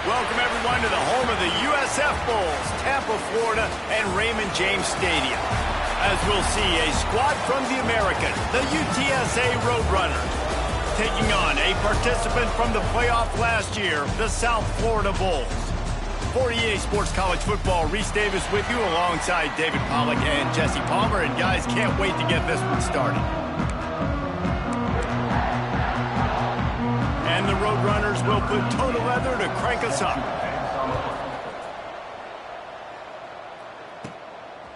Welcome, everyone, to the home of the USF Bulls, Tampa, Florida, and Raymond James Stadium. As we'll see, a squad from the American, the UTSA Roadrunners, taking on a participant from the playoff last year, the South Florida Bulls. For EA Sports College Football, Reese Davis with you alongside David Pollack and Jesse Palmer. And guys, can't wait to get this one started. And the Roadrunners will put total leather to crank us up.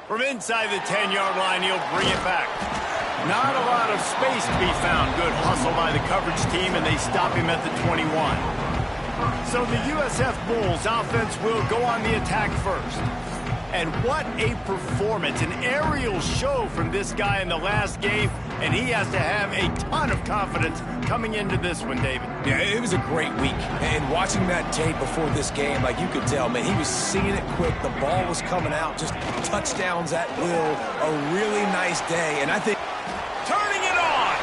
From inside the 10-yard line, he'll bring it back. Not a lot of space to be found. Good hustle by the coverage team, and they stop him at the 21. So the USF Bulls offense will go on the attack first. And what a performance, an aerial show from this guy in the last game, and he has to have a ton of confidence coming into this one, David. Yeah, it was a great week, and watching that tape before this game, like you could tell, man, he was seeing it quick, the ball was coming out, just touchdowns at will, a really nice day, and I think... Turning it on!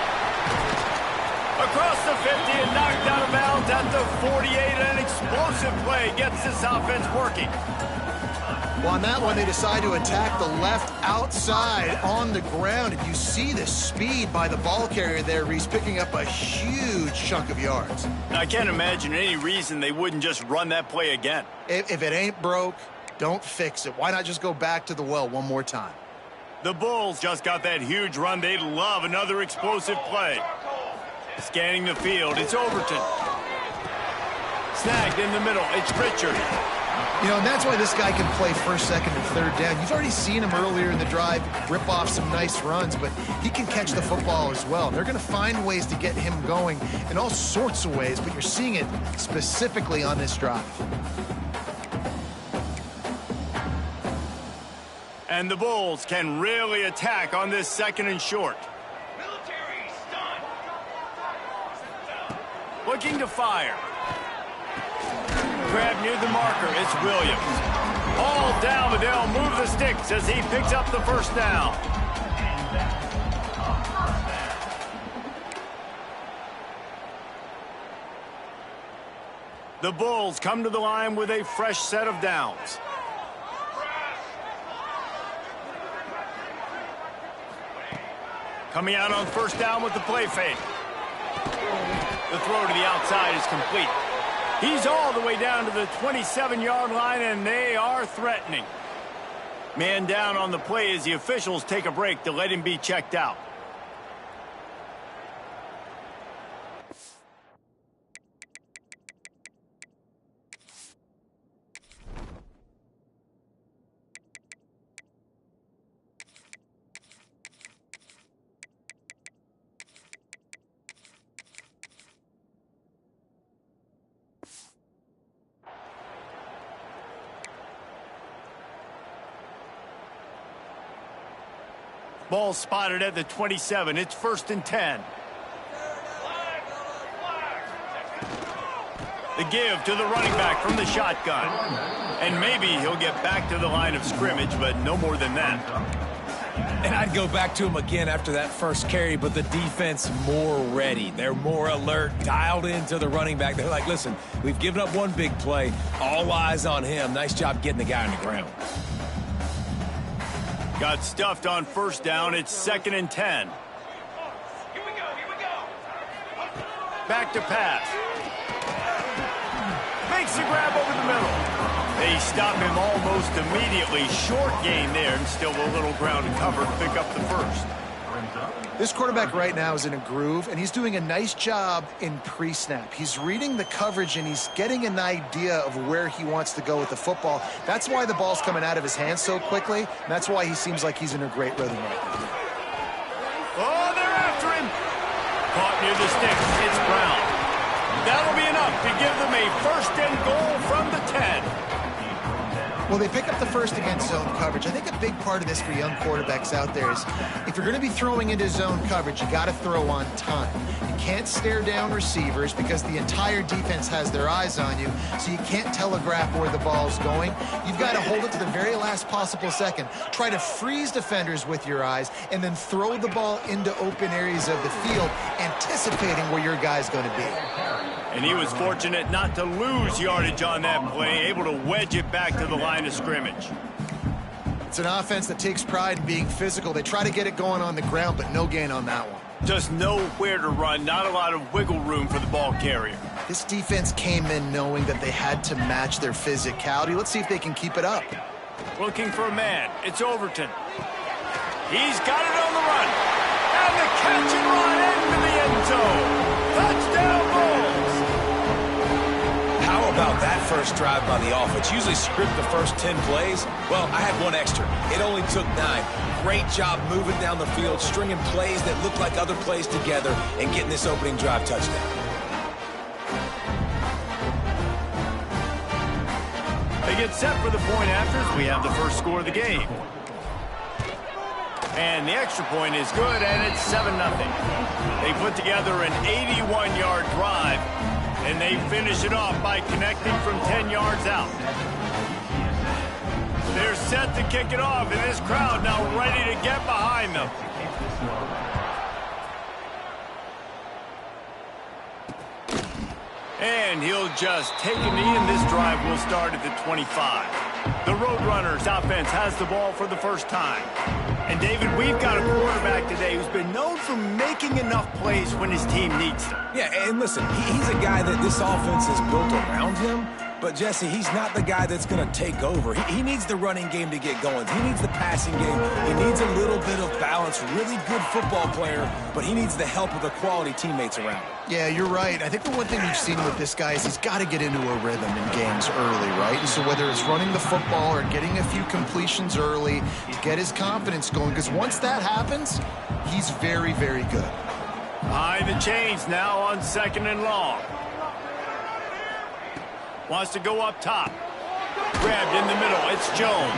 Across the 50 and knocked out of bounds at the 48. An explosive play gets this offense working. Well, on that one, they decide to attack the left outside on the ground. And you see the speed by the ball carrier there, Reese, picking up a huge chunk of yards. I can't imagine any reason they wouldn't just run that play again. If it ain't broke, don't fix it. Why not just go back to the well one more time? The Bulls just got that huge run. They'd love another explosive play. Scanning the field, it's Overton. Snagged in the middle, it's Richard. You know, and that's why this guy can play first, second, and third down. You've already seen him earlier in the drive rip off some nice runs, but he can catch the football as well. They're going to find ways to get him going in all sorts of ways, but you're seeing it specifically on this drive. And the Bulls can really attack on this second and short. Looking to fire. Grab near the marker, it's Williams. All down, but they'll move the sticks as he picks up the first down. The Bulls come to the line with a fresh set of downs. Coming out on first down with the play fake. The throw to the outside is complete. He's all the way down to the 27-yard line, and they are threatening. Man down on the play as the officials take a break to let him be checked out. Ball spotted at the 27. It's 1st and 10. The give to the running back from the shotgun. And maybe he'll get back to the line of scrimmage, but no more than that. And I'd go back to him again after that first carry, but the defense more ready. They're more alert, dialed into the running back. They're like, listen, we've given up one big play. All eyes on him. Nice job getting the guy on the ground. Got stuffed on first down. It's 2nd and 10. Here we go. Back to pass. Makes the grab over the middle. They stop him almost immediately. Short gain there, and still a little ground to cover to pick up the first. This quarterback right now is in a groove, and he's doing a nice job in pre-snap. He's reading the coverage, and he's getting an idea of where he wants to go with the football. That's why the ball's coming out of his hands so quickly, and that's why he seems like he's in a great rhythm right now. Oh, they're after him. Caught near the sticks. It's Brown. That'll be enough to give them a 1st and goal from the 10. Well, they pick up the first against zone coverage. I think a big part of this for young quarterbacks out there is if you're going to be throwing into zone coverage, you got to throw on time. You can't stare down receivers because the entire defense has their eyes on you, so you can't telegraph where the ball's going. You've got to hold it to the very last possible second. Try to freeze defenders with your eyes and then throw the ball into open areas of the field, anticipating where your guy's going to be. And he was fortunate not to lose yardage on that play, able to wedge it back to the line of scrimmage. It's an offense that takes pride in being physical. They try to get it going on the ground, but no gain on that one. Just nowhere to run, not a lot of wiggle room for the ball carrier. This defense came in knowing that they had to match their physicality. Let's see if they can keep it up. Looking for a man. It's Overton. He's got it on the run. And the catch and run into the end zone. Touchdown, Bulls. How about that first drive by the offense? Usually script the first 10 plays. Well, I had one extra. It only took 9. Great job moving down the field, stringing plays that look like other plays together, and getting this opening drive touchdown. They get set for the point afters. We have the first score of the game. And the extra point is good, and it's 7-0. They put together an 81-yard drive, and they finish it off by connecting from 10 yards out. They're set to kick it off, and this crowd now ready to get behind them. And he'll just take a knee, and this drive will start at the 25. The Roadrunners offense has the ball for the first time. And, David, we've got a quarterback today who's been known for making enough plays when his team needs them. Yeah, and listen, he's a guy that this offense is built around him. But, Jesse, he's not the guy that's going to take over. He needs the running game to get going. He needs the passing game. He needs a little bit of balance. Really good football player, but he needs the help of the quality teammates around him. Yeah, you're right. I think the one thing we've seen with this guy is he's got to get into a rhythm in games early, right? And so whether it's running the football or getting a few completions early to get his confidence going, because once that happens, he's very, very good. Behind the chains now on 2nd and long. Wants to go up top. Grabbed in the middle. It's Jones.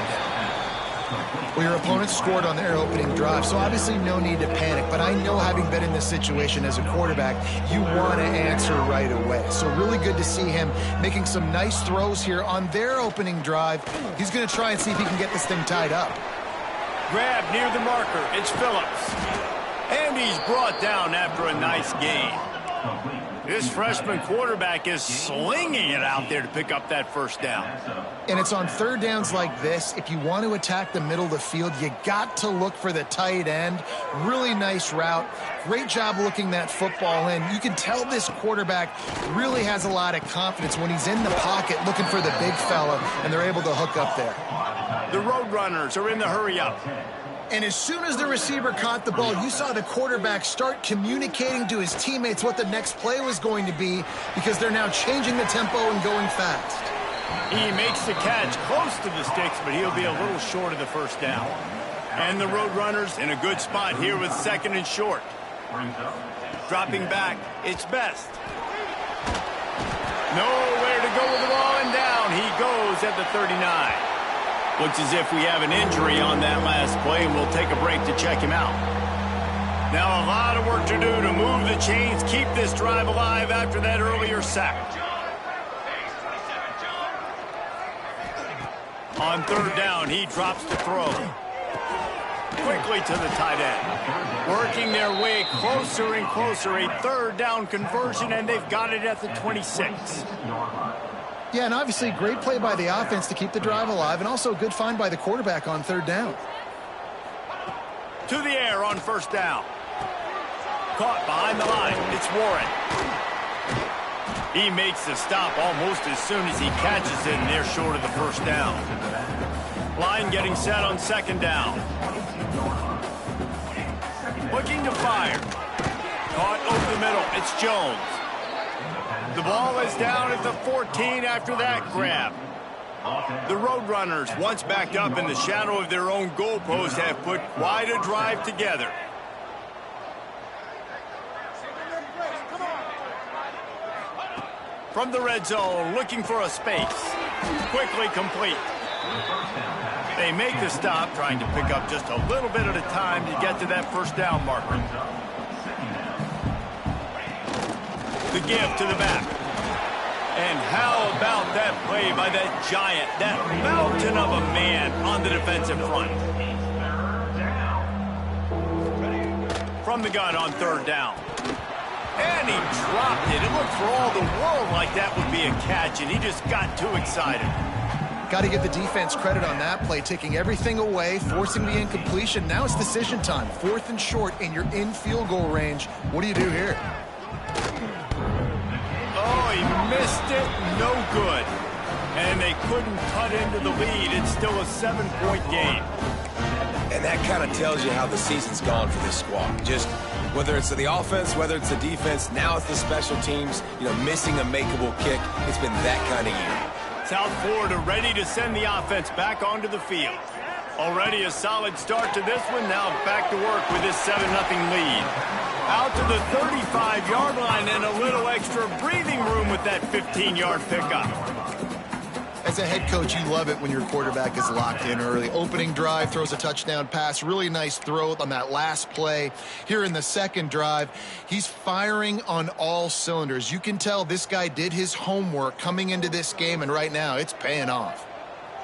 Well, your opponent scored on their opening drive, so obviously no need to panic. But I know, having been in this situation as a quarterback, you want to answer right away. So really good to see him making some nice throws here on their opening drive. He's going to try and see if he can get this thing tied up. Grabbed near the marker. It's Phillips. And he's brought down after a nice gain. This freshman quarterback is slinging it out there to pick up that first down. And it's on third downs like this. If you want to attack the middle of the field, you got to look for the tight end. Really nice route. Great job looking that football in. You can tell this quarterback really has a lot of confidence when he's in the pocket looking for the big fella, and they're able to hook up there. The Roadrunners are in the hurry-up. And as soon as the receiver caught the ball, you saw the quarterback start communicating to his teammates what the next play was going to be, because they're now changing the tempo and going fast. He makes the catch close to the sticks, but he'll be a little short of the first down. And the Roadrunners in a good spot here with 2nd and short. Dropping back, it's Best. Nowhere to go with the ball, and down he goes at the 39. Looks as if we have an injury on that last play, and we'll take a break to check him out. Now a lot of work to do to move the chains, keep this drive alive after that earlier sack. On 3rd down, he drops to throw. Quickly to the tight end. Working their way closer and closer. A 3rd down conversion, and they've got it at the 26. Yeah, and obviously great play by the offense to keep the drive alive, and also a good find by the quarterback on 3rd down. To the air on 1st down. Caught behind the line. It's Warren. He makes the stop almost as soon as he catches it, and they're short of the 1st down. Line getting set on 2nd down. Looking to fire. Caught over the middle. It's Jones. The ball is down at the 14 after that grab. The Roadrunners, once backed up in the shadow of their own goalpost, have put quite a drive together. From the red zone, looking for a space. Quickly complete. They make the stop, trying to pick up just a little bit at a time to get to that 1st down marker. The give to the back. And how about that play by that giant, that mountain of a man on the defensive front? From the gun on 3rd down. And he dropped it. It looked for all the world like that would be a catch, and he just got too excited. Got to give the defense credit on that play, taking everything away, forcing the incompletion. Now it's decision time. 4th and short, and you're in field goal range. What do you do here? Oh, he missed it. No good. And they couldn't cut into the lead. It's still a 7-point game. And that kind of tells you how the season's gone for this squad. Just whether it's the offense, whether it's the defense, now it's the special teams, missing a makeable kick. It's been that kind of year. South Florida ready to send the offense back onto the field. Already a solid start to this one. Now back to work with this 7-0 lead. Out to the 35-yard line and a little extra breathing room with that 15-yard pickup. As a head coach, you love it when your quarterback is locked in early. Opening drive, throws a touchdown pass. Really nice throw on that last play. Here in the second drive, he's firing on all cylinders. You can tell this guy did his homework coming into this game, and right now it's paying off.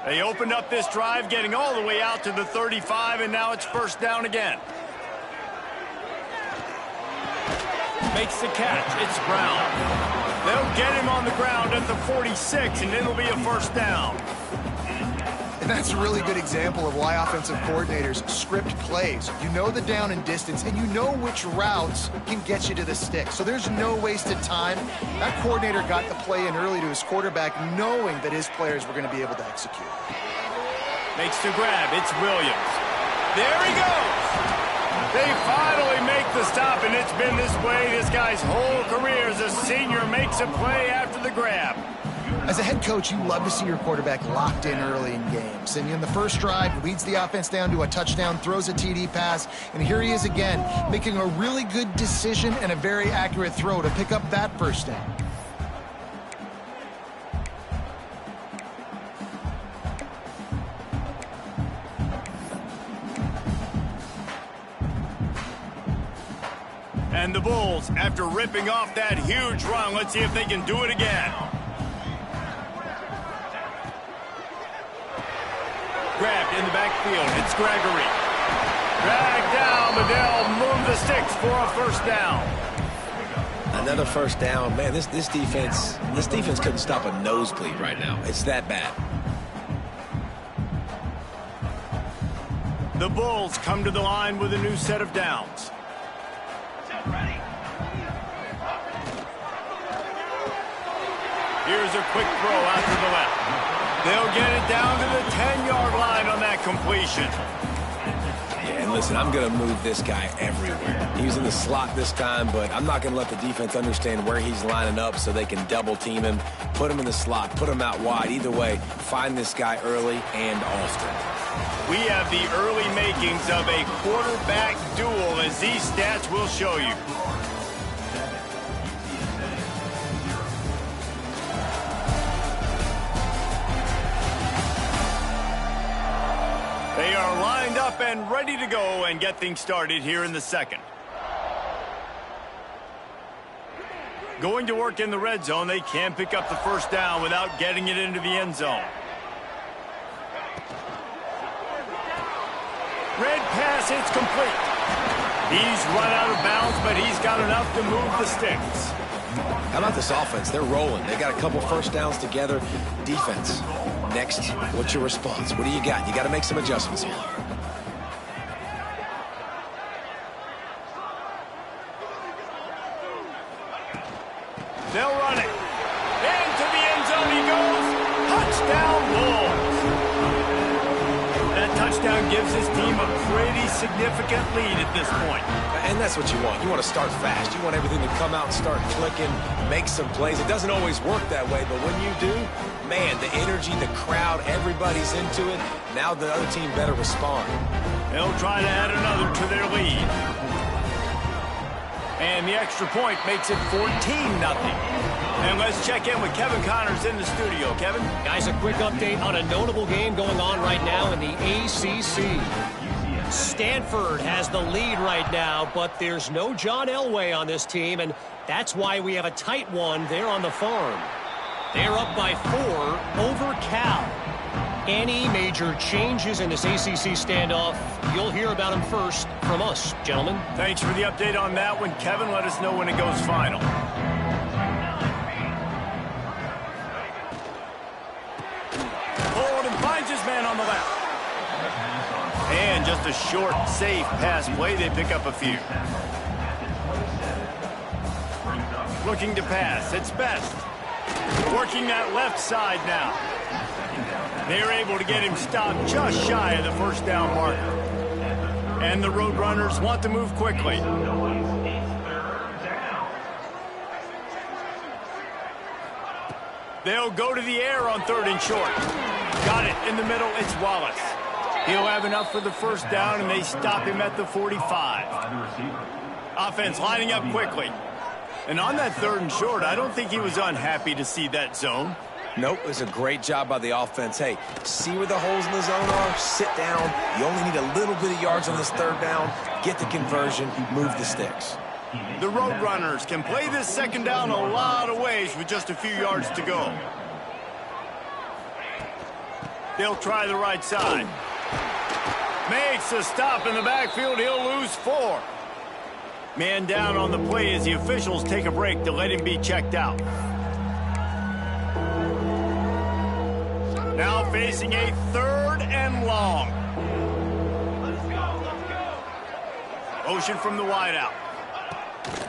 They opened up this drive, getting all the way out to the 35, and now it's first down again. Makes the catch. It's Brown. They'll get him on the ground at the 46, and it'll be a first down. And that's a really good example of why offensive coordinators script plays. You know the down and distance, and you know which routes can get you to the stick. So there's no wasted time. That coordinator got the play in early to his quarterback, knowing that his players were going to be able to execute. Makes the grab. It's Williams. There he goes. They finally make the stop, and it's been this way this guy's whole career as a senior. Makes a play after the grab. As a head coach, you love to see your quarterback locked in early in games. And in the first drive, leads the offense down to a touchdown, throws a TD pass, and here he is again, making a really good decision and a very accurate throw to pick up that first down. And the Bulls, after ripping off that huge run, let's see if they can do it again. Grabbed in the backfield. It's Gregory. Dragged down, but they'll move the sticks for a first down. Another first down. Man, this defense couldn't stop a nosebleed right now. It's that bad. The Bulls come to the line with a new set of downs. Here's a quick throw out to the left. They'll get it down to the 10-yard line on that completion. Yeah, and listen, I'm going to move this guy everywhere. He was in the slot this time, but I'm not going to let the defense understand where he's lining up so they can double team him, put him in the slot, put him out wide. Either way, find this guy early and often. We have the early makings of a quarterback duel, as these stats will show you. They are lined up and ready to go and get things started here in the second. Going to work in the red zone, they can't pick up the first down without getting it into the end zone. Red pass, it's complete. He's run out of bounds, but he's got enough to move the sticks. How about this offense? They're rolling. They got a couple first downs together. Defense. Next, what's your response? What do you got? You got to make some adjustments here. They'll run it. Into the end zone he goes. Touchdown, Bulls. That touchdown gives his team a pretty significant lead at this point. And that's what you want. You want to start fast. You want everything to come out and start clicking, make some plays. It doesn't always work that way, but when you do, man, the energy, the crowd, everybody's into it. Now the other team better respond. They'll try to add another to their lead. And the extra point makes it 14-0. And let's check in with Kevin Connors in the studio. Kevin? Guys, a quick update on a notable game going on right now in the ACC. Stanford has the lead right now, but there's no John Elway on this team, and that's why we have a tight one there on the farm. They're up by 4 over Cal. Any major changes in this ACC standoff, you'll hear about them first from us, gentlemen. Thanks for the update on that one, Kevin. Let us know when it goes final. Hold and finds his man on the left. And just a short, safe pass play. They pick up a few. Looking to pass. It's Best. Working that left side now. They're able to get him stopped just shy of the first down marker. And the Roadrunners want to move quickly. They'll go to the air on 3rd and short. Got it in the middle. It's Wallace. He'll have enough for the first down, and they stop him at the 45. Offense lining up quickly. And on that 3rd and short, I don't think he was unhappy to see that zone. Nope, it was a great job by the offense. Hey, see where the holes in the zone are? Sit down. You only need a little bit of yards on this 3rd down. Get the conversion. Move the sticks. The Roadrunners can play this 2nd down a lot of ways with just a few yards to go. They'll try the right side. Makes a stop in the backfield. He'll lose 4. Man down on the play as the officials take a break to let him be checked out. Now facing a 3rd and long. Motion from the wideout.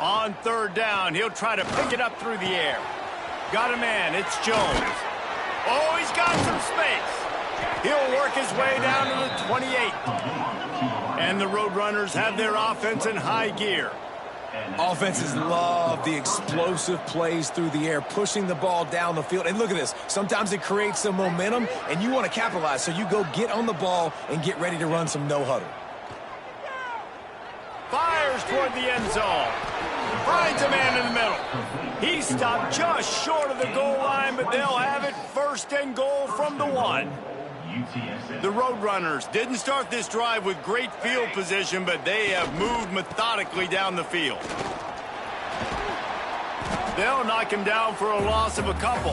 On 3rd down, he'll try to pick it up through the air. Got a man, it's Jones. Oh, he's got some space. He'll work his way down to the 28. And the Roadrunners have their offense in high gear. Offenses love the explosive plays through the air, pushing the ball down the field. And look at this. Sometimes it creates some momentum, and you want to capitalize. So you go get on the ball and get ready to run some no-huddle. Fires toward the end zone. Finds a man in the middle. He stopped just short of the goal line, but they'll have it 1st and goal from the 1. The Roadrunners didn't start this drive with great field position, but they have moved methodically down the field. They'll knock him down for a loss of a couple.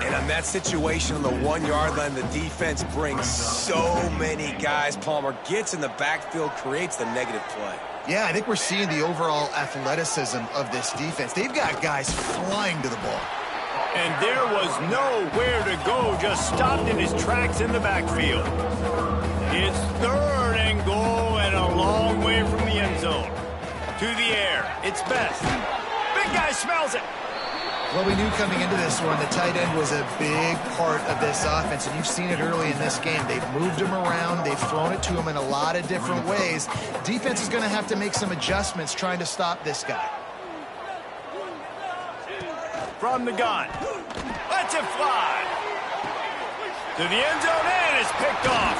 And on that situation on the 1-yard line, the defense brings so many guys. Palmer gets in the backfield, creates the negative play. Yeah, I think we're seeing the overall athleticism of this defense. They've got guys flying to the ball. And there was nowhere to go, just stopped in his tracks in the backfield. It's 3rd and goal and a long way from the end zone. To the air, it's Best. Big guy smells it. Well, we knew coming into this one, the tight end was a big part of this offense, and you've seen it early in this game. They've moved him around. They've thrown it to him in a lot of different ways. Defense is going to have to make some adjustments trying to stop this guy. From the gun. Lets it fly. To the end zone, and it's picked off.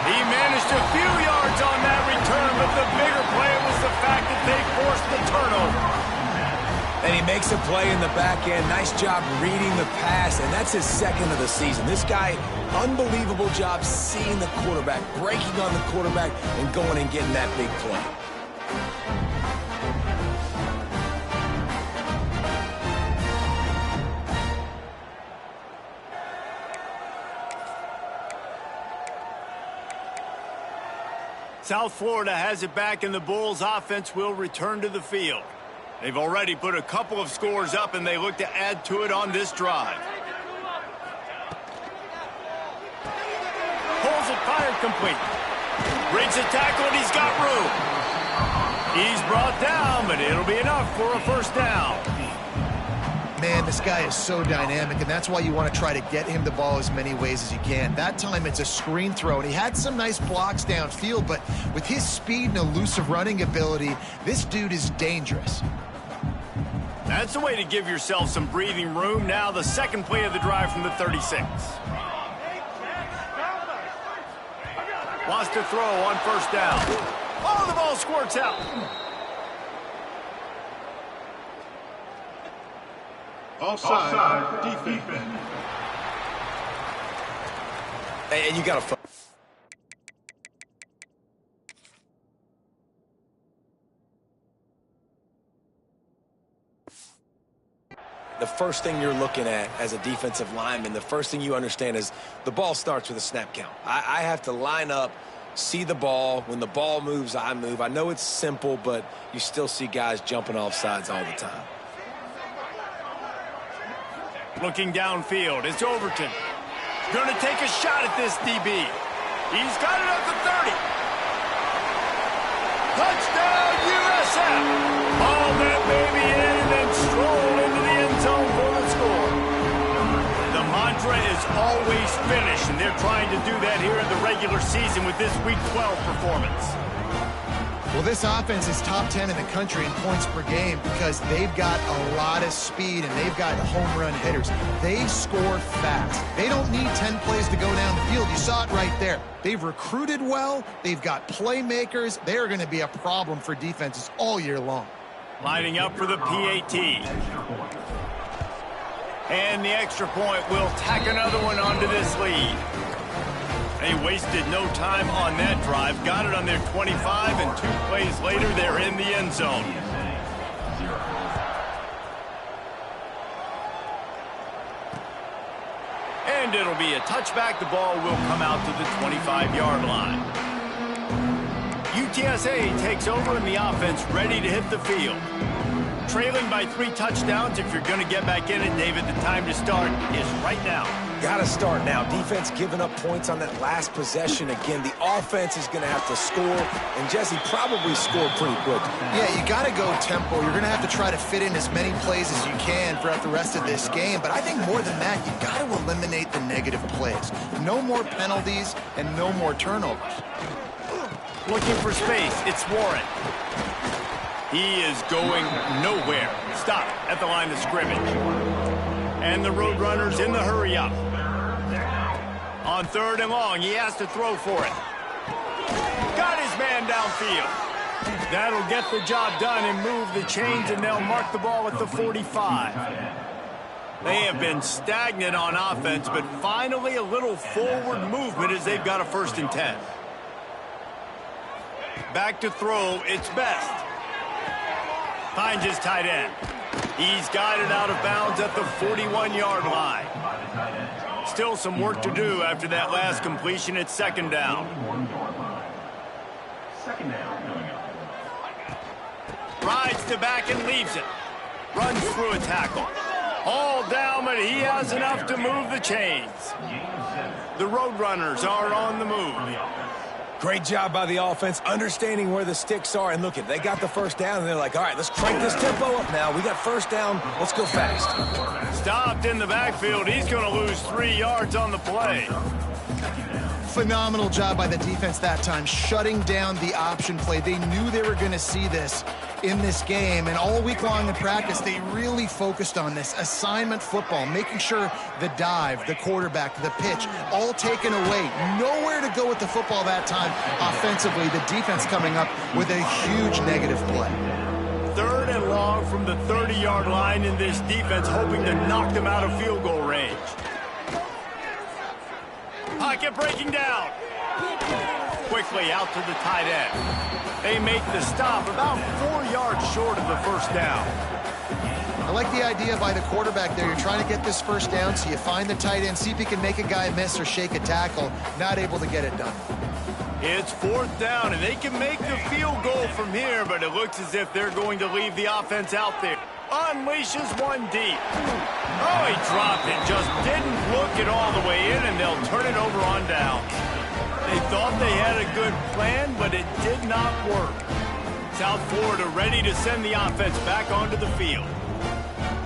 He managed a few yards on that return, but the bigger play was the fact that they forced the turnover. And he makes a play in the back end. Nice job reading the pass, and that's his 2nd of the season. This guy, unbelievable job seeing the quarterback, breaking on the quarterback, and going and getting that big play. South Florida has it back, and the Bulls offense will return to the field. They've already put a couple of scores up, and they look to add to it on this drive. Pulls it, fired complete. Breaks a tackle, and he's got room. He's brought down, but it'll be enough for a 1st down. Man, this guy is so dynamic, and that's why you want to try to get him the ball as many ways as you can. That time it's a screen throw, and he had some nice blocks downfield, but with his speed and elusive running ability, this dude is dangerous. That's the way to give yourself some breathing room. Now the 2nd play of the drive from the 36. Wants to throw on 1st down. Oh, the ball squirts out. Offside defense. And you got to... the first thing you're looking at as a defensive lineman, the first thing you understand is the ball starts with a snap count. I have to line up, see the ball. When the ball moves, I move. I know it's simple, but you still see guys jumping off sides all the time. Looking downfield, it's Overton. Going to take a shot at this DB. He's got it up to 30. Touchdown, USF! Ball that baby in and then stroll into the end zone for the score. The mantra is always finish, and they're trying to do that here in the regular season with this Week 12 performance. Well, this offense is top 10 in the country in points per game because they've got a lot of speed and they've got home run hitters. They score fast. They don't need 10 plays to go down the field. You saw it right there. They've recruited well. They've got playmakers. They are going to be a problem for defenses all year long. Lining up for the PAT. And the extra point will tack another one onto this lead. They wasted no time on that drive. Got it on their 25, and 2 plays later, they're in the end zone. And it'll be a touchback. The ball will come out to the 25-yard line. UTSA takes over in the offense, ready to hit the field. Trailing by 3 touchdowns. If you're going to get back in it, David, the time to start is right now. Got to start now. Defense giving up points on that last possession. Again, the offense is going to have to score, and Jesse probably scored pretty quick. Yeah, you got to go tempo. You're going to have to try to fit in as many plays as you can throughout the rest of this game, but I think more than that, you got to eliminate the negative plays. No more penalties and no more turnovers. Looking for space, it's Warren. He is going nowhere. Stop at the line of scrimmage. And the Roadrunners in the hurry-up. On 3rd and long, he has to throw for it. Got his man downfield. That'll get the job done and move the chains, and they'll mark the ball at the 45. They have been stagnant on offense, but finally a little forward movement as they've got a 1st and 10. Back to throw, it's Best. Finds his tight end. He's got it out of bounds at the 41-yard line. Still some work to do after that last completion at 2nd down. Rides to back and leaves it. Runs through a tackle. All down, but he has enough to move the chains. The Roadrunners are on the move. Great job by the offense, understanding where the sticks are. And look, they got the 1st down, and they're like, all right, let's crank this tempo up now. We got 1st down. Let's go fast. Stopped in the backfield. He's going to lose 3 yards on the play. Phenomenal job by the defense that time, shutting down the option play. They knew they were going to see this in this game, and all week long in practice, they really focused on this assignment football, making sure the dive, the quarterback, the pitch, all taken away. Nowhere to go with the football that time offensively. The defense coming up with a huge negative play. 3rd and long from the 30-yard line, in this defense hoping to knock them out of field goal range. Pocket breaking down. Quickly out to the tight end. They make the stop about 4 yards short of the 1st down. I like the idea by the quarterback there. You're trying to get this 1st down, so you find the tight end, see if he can make a guy miss or shake a tackle. Not able to get it done. It's 4th down, and they can make the field goal from here, but it looks as if they're going to leave the offense out there. Unleashes one deep. Oh, he dropped it. Just didn't look it all the way in, and they'll turn it over on down. They thought they had a good plan, but it did not work. South Florida ready to send the offense back onto the field.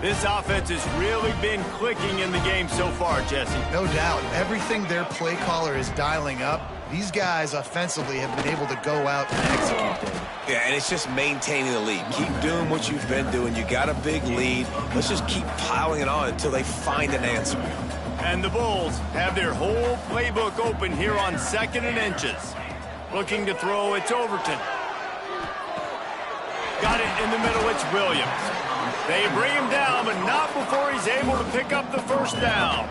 This offense has really been clicking in the game so far, Jesse. No doubt. Everything their play caller is dialing up, these guys offensively have been able to go out and execute. Yeah, and it's just maintaining the lead. Keep doing what you've been doing. You got a big lead. Let's just keep piling it on until they find an answer. And the Bulls have their whole playbook open here on 2nd and inches. Looking to throw, it's Overton. Got it in the middle, it's Williams. They bring him down, but not before he's able to pick up the 1st down.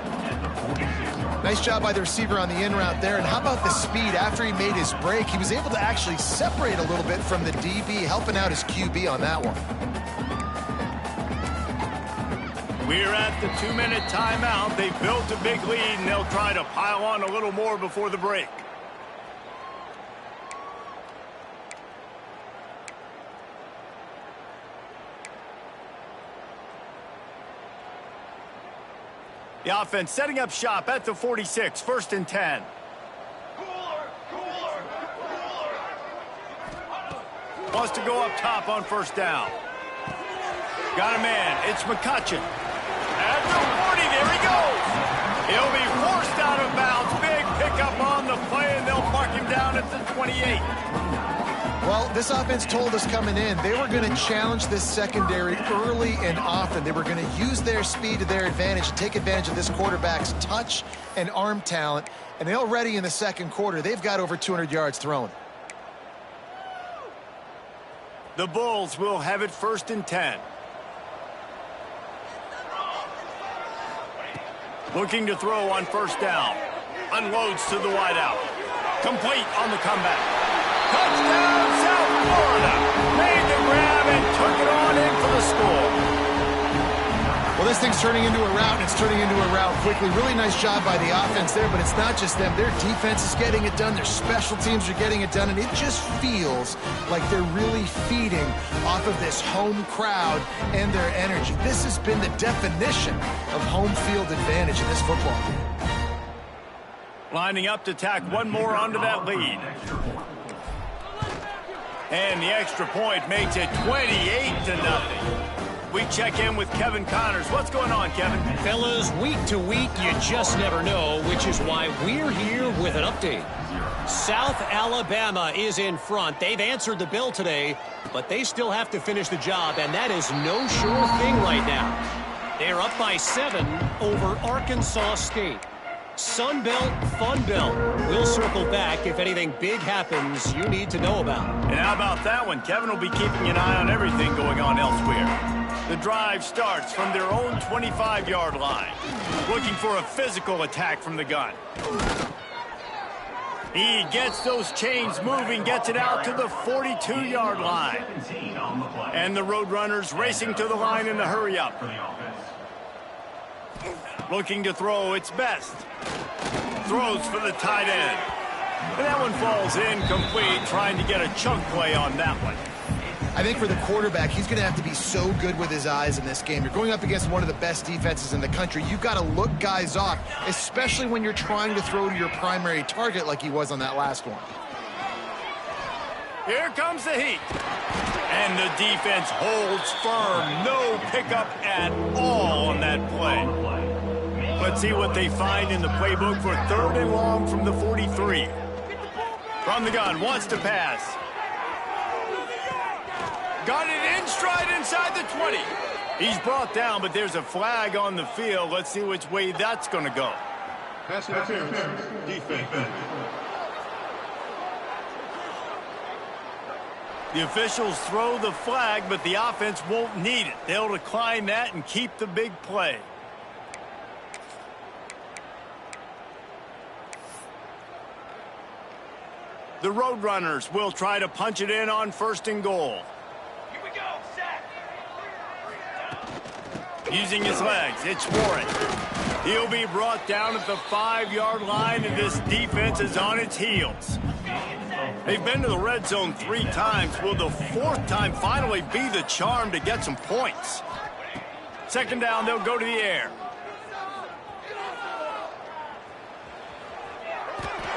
Nice job by the receiver on the in route there. And how about the speed? After he made his break, he was able to actually separate a little bit from the DB, helping out his QB on that one. We're at the 2-minute timeout. They built a big lead, and they'll try to pile on a little more before the break. The offense setting up shop at the 46, 1st and 10. Wants to go up top on 1st down. Got a man. It's McCutcheon. At the 40, there he goes. He'll be forced out of bounds. Big pickup on the play, and they'll mark him down at the 28. Well, this offense told us coming in they were going to challenge this secondary early and often. They were going to use their speed to their advantage and take advantage of this quarterback's touch and arm talent. And already in the 2nd quarter, they've got over 200 yards thrown. The Bulls will have it 1st and 10. Looking to throw on 1st down. Unloads to the wideout. Complete on the comeback. Touchdown, South Florida. Made the grab and took it on in for the score. Well, this thing's turning into a rout, and it's turning into a rout quickly. Really nice job by the offense there, but it's not just them. Their defense is getting it done. Their special teams are getting it done, and it just feels like they're really feeding off of this home crowd and their energy. This has been the definition of home field advantage in this football game. Lining up to tack one more onto that lead. And the extra point makes it 28-0. We check in with Kevin Connors. What's going on, Kevin? Fellas, week to week, you just never know, which is why we're here with an update. South Alabama is in front. They've answered the bell today, but they still have to finish the job, and that is no sure thing right now. They're up by 7 over Arkansas State. Sun Belt, Fun Belt. We'll circle back if anything big happens you need to know about. And how about that one? Kevin will be keeping an eye on everything going on elsewhere. The drive starts from their own 25-yard line. Looking for a physical attack from the gun. He gets those chains moving, gets it out to the 42-yard line. And the Roadrunners racing to the line in the hurry-up. Looking to throw its best. Throws for the tight end. And that one falls incomplete, trying to get a chunk play on that one. I think for the quarterback, he's going to have to be so good with his eyes in this game. You're going up against one of the best defenses in the country. You've got to look guys off, especially when you're trying to throw to your primary target like he was on that last one. Here comes the heat. And the defense holds firm. No pickup at all on that play. Let's see what they find in the playbook for 3rd and long from the 43. From the gun, wants to pass. Got it in stride inside the 20. He's brought down, but there's a flag on the field. Let's see which way that's going to go. Pass interference. Defense. The officials throw the flag, but the offense won't need it. They'll decline that and keep the big play. The Roadrunners will try to punch it in on 1st and goal. Here we go, set. Using his legs, it's Warren. He'll be brought down at the 5-yard line, and this defense is on its heels. They've been to the red zone 3 times. Will the 4th time finally be the charm to get some points? 2nd down, they'll go to the air.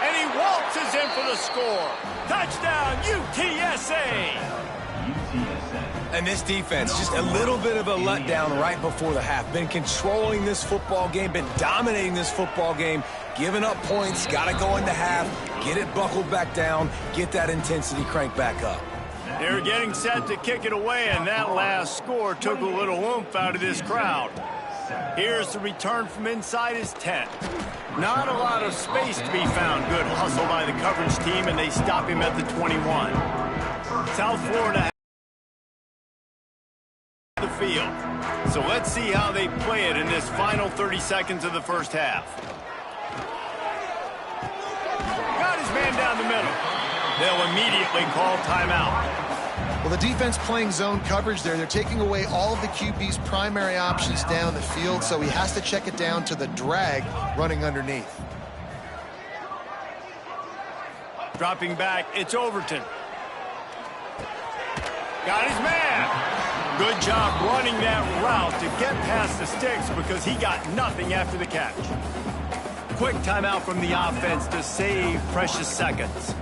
And he waltzes in for the score. Touchdown, UTSA! And this defense, just a little bit of a letdown right before the half. Been controlling this football game, been dominating this football game, giving up points, got to go into half, get it buckled back down, get that intensity cranked back up. They're getting set to kick it away, and that last score took a little oomph out of this crowd. Here's the return from inside his 10. Not a lot of space to be found. Good hustle by the coverage team, and they stop him at the 21. South Florida the field. So let's see how they play it in this final 30 seconds of the first half. Got his man down the middle. They'll immediately call timeout. Well, the defense playing zone coverage there. They're taking away all of the QB's primary options down the field, so he has to check it down to the drag running underneath. Dropping back, it's Overton. Got his man. Good job running that route to get past the sticks because he got nothing after the catch. Quick timeout from the offense to save precious seconds.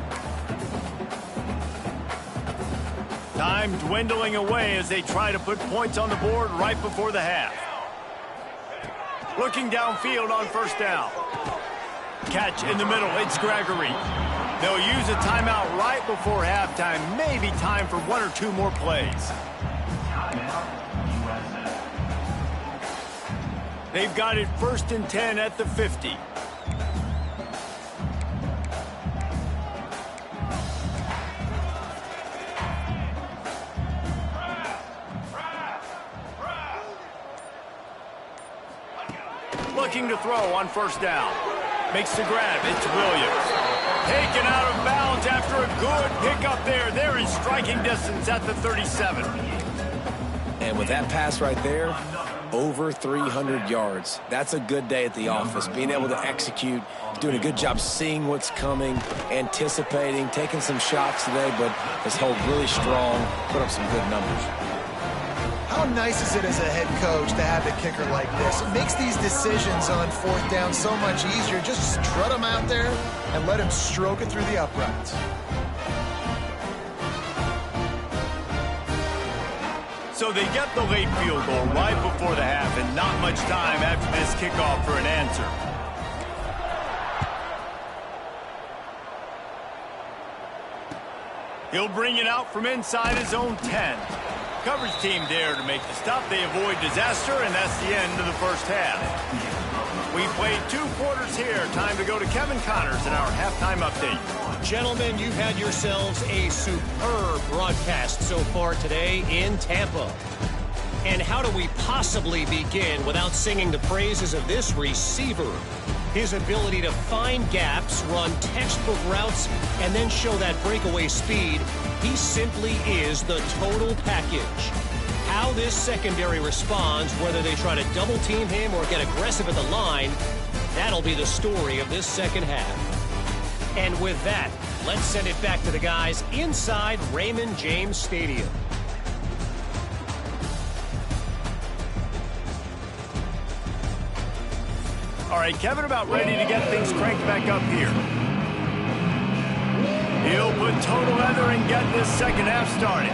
Time dwindling away as they try to put points on the board right before the half. Looking downfield on first down. Catch in the middle, it's Gregory. They'll use a timeout right before halftime. Maybe time for one or two more plays. They've got it 1st and 10 at the 50. Looking to throw on first down. Makes the grab. It's Williams. Taken out of bounds after a good pickup there. They're in striking distance at the 37. And with that pass right there, over 300 yards. That's a good day at the office. Being able to execute, doing a good job seeing what's coming, anticipating, taking some shots today, but has held really strong, put up some good numbers. How nice is it as a head coach to have a kicker like this? It makes these decisions on 4th down so much easier. Just strut him out there and let him stroke it through the uprights. So they get the late field goal right before the half and not much time after this kickoff for an answer. He'll bring it out from inside his own 10. Coverage team there to make the stop. They avoid disaster, and that's the end of the first half. We played 2 quarters here. Time to go to Kevin Connors in our halftime update. Gentlemen, you've had yourselves a superb broadcast so far today in Tampa. And how do we possibly begin without singing the praises of this receiver? His ability to find gaps, run textbook routes, and then show that breakaway speed. He simply is the total package. How this secondary responds, whether they try to double team him or get aggressive at the line, that'll be the story of this second half. And with that, let's send it back to the guys inside Raymond James Stadium. All right, Kevin about ready to get things cranked back up here. He'll put total leather and get this second half started.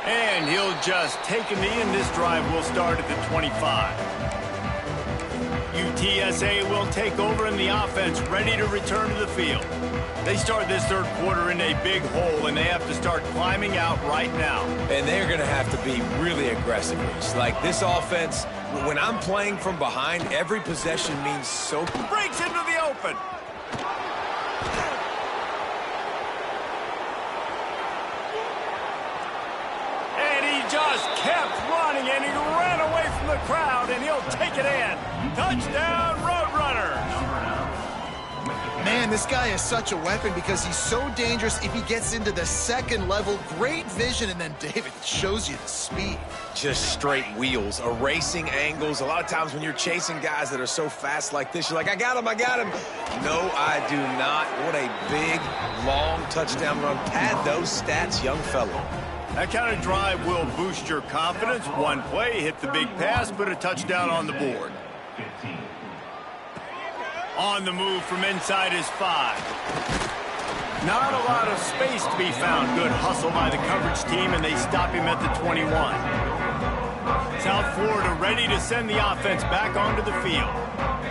And he'll just take a knee, and this drive will start at the 25. UTSA will take over in the offense, ready to return to the field. They start this third quarter in a big hole, and they have to start climbing out right now. And they're going to have to be really aggressive. Like this offense, when I'm playing from behind, every possession means so. Breaks into the open. And he just kept running, and he ran away from the crowd, and he'll take it in. Touchdown, Roadrunners. Man, this guy is such a weapon because he's so dangerous if he gets into the second level. Great vision, and then David shows you the speed. Just straight wheels, erasing angles. A lot of times when you're chasing guys that are so fast like this, you're like, I got him, I got him. No, I do not. What a big, long touchdown run. Pad those stats, young fellow. That kind of drive will boost your confidence. One play, hit the big pass, put a touchdown on the board. On the move from inside his 5. Not a lot of space to be found. Good hustle by the coverage team, and they stop him at the 21. South Florida ready to send the offense back onto the field.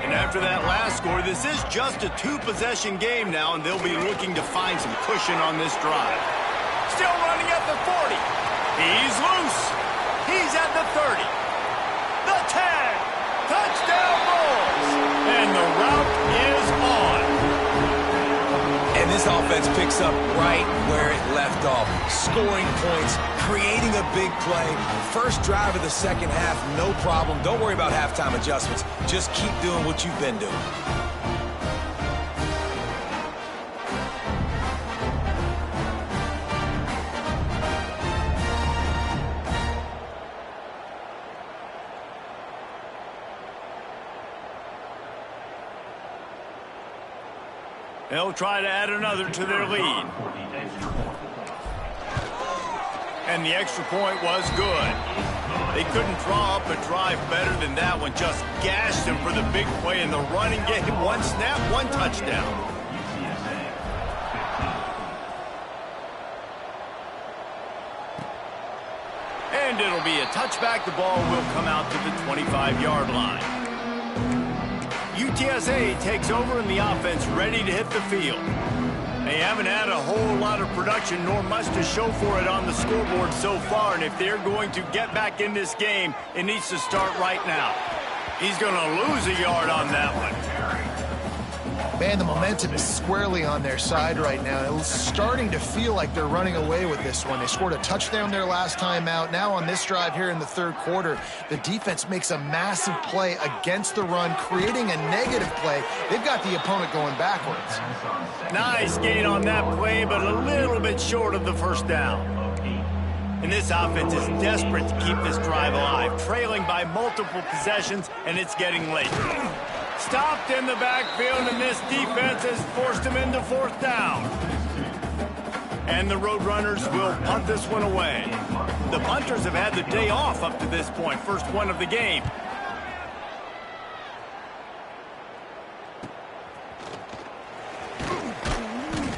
And after that last score, this is just a 2-possession game now, and they'll be looking to find some cushion on this drive. Still running at the 40. He's loose. He's at the 30. The 10. Touchdown Bulls. And the route is on. And this offense picks up right where it left off. Scoring points, creating a big play. First drive of the second half, no problem. Don't worry about halftime adjustments. Just keep doing what you've been doing. They'll try to add another to their lead. And the extra point was good. They couldn't draw up a drive better than that one. Just gashed them for the big play in the running game. One snap, one touchdown. And it'll be a touchback. The ball will come out to the 25-yard line. UTSA takes over in the offense, ready to hit the field. They haven't had a whole lot of production, nor much to show for it on the scoreboard so far. And if they're going to get back in this game, it needs to start right now. He's going to lose a yard on that one. Man, the momentum is squarely on their side right now. It's starting to feel like they're running away with this one. They scored a touchdown their last time out. Now on this drive here in the third quarter, the defense makes a massive play against the run, creating a negative play. They've got the opponent going backwards. Nice gain on that play, but a little bit short of the first down. And this offense is desperate to keep this drive alive, trailing by multiple possessions, and it's getting late. Stopped in the backfield, and this defense has forced him into fourth down. And the Roadrunners will punt this one away. The punters have had the day off up to this point, first one of the game.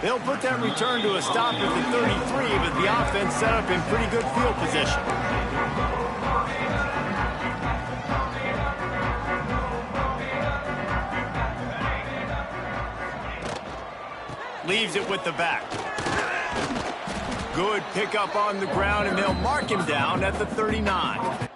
They'll put that return to a stop at the 33, but the offense set up in pretty good field position. Leaves it with the back. Good pickup on the ground, and they'll mark him down at the 39.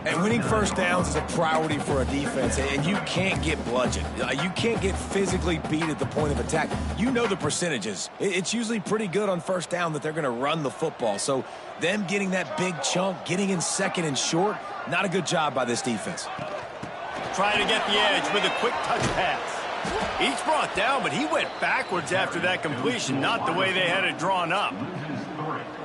And winning first downs is a priority for a defense, and you can't get bludgeoned. You can't get physically beat at the point of attack. You know the percentages. It's usually pretty good on first down that they're going to run the football. So them getting that big chunk, getting in second and short, not a good job by this defense. Try to get the edge with a quick touch pass. Each brought down, but he went backwards after that completion, not the way they had it drawn up.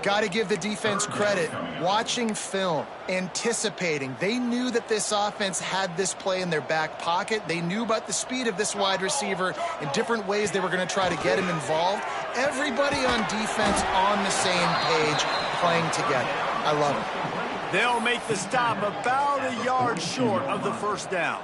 Got to give the defense credit. Watching film, anticipating. They knew that this offense had this play in their back pocket. They knew about the speed of this wide receiver in different ways they were going to try to get him involved. Everybody on defense on the same page, playing together. I love it. They'll make the stop about a yard short of the first down.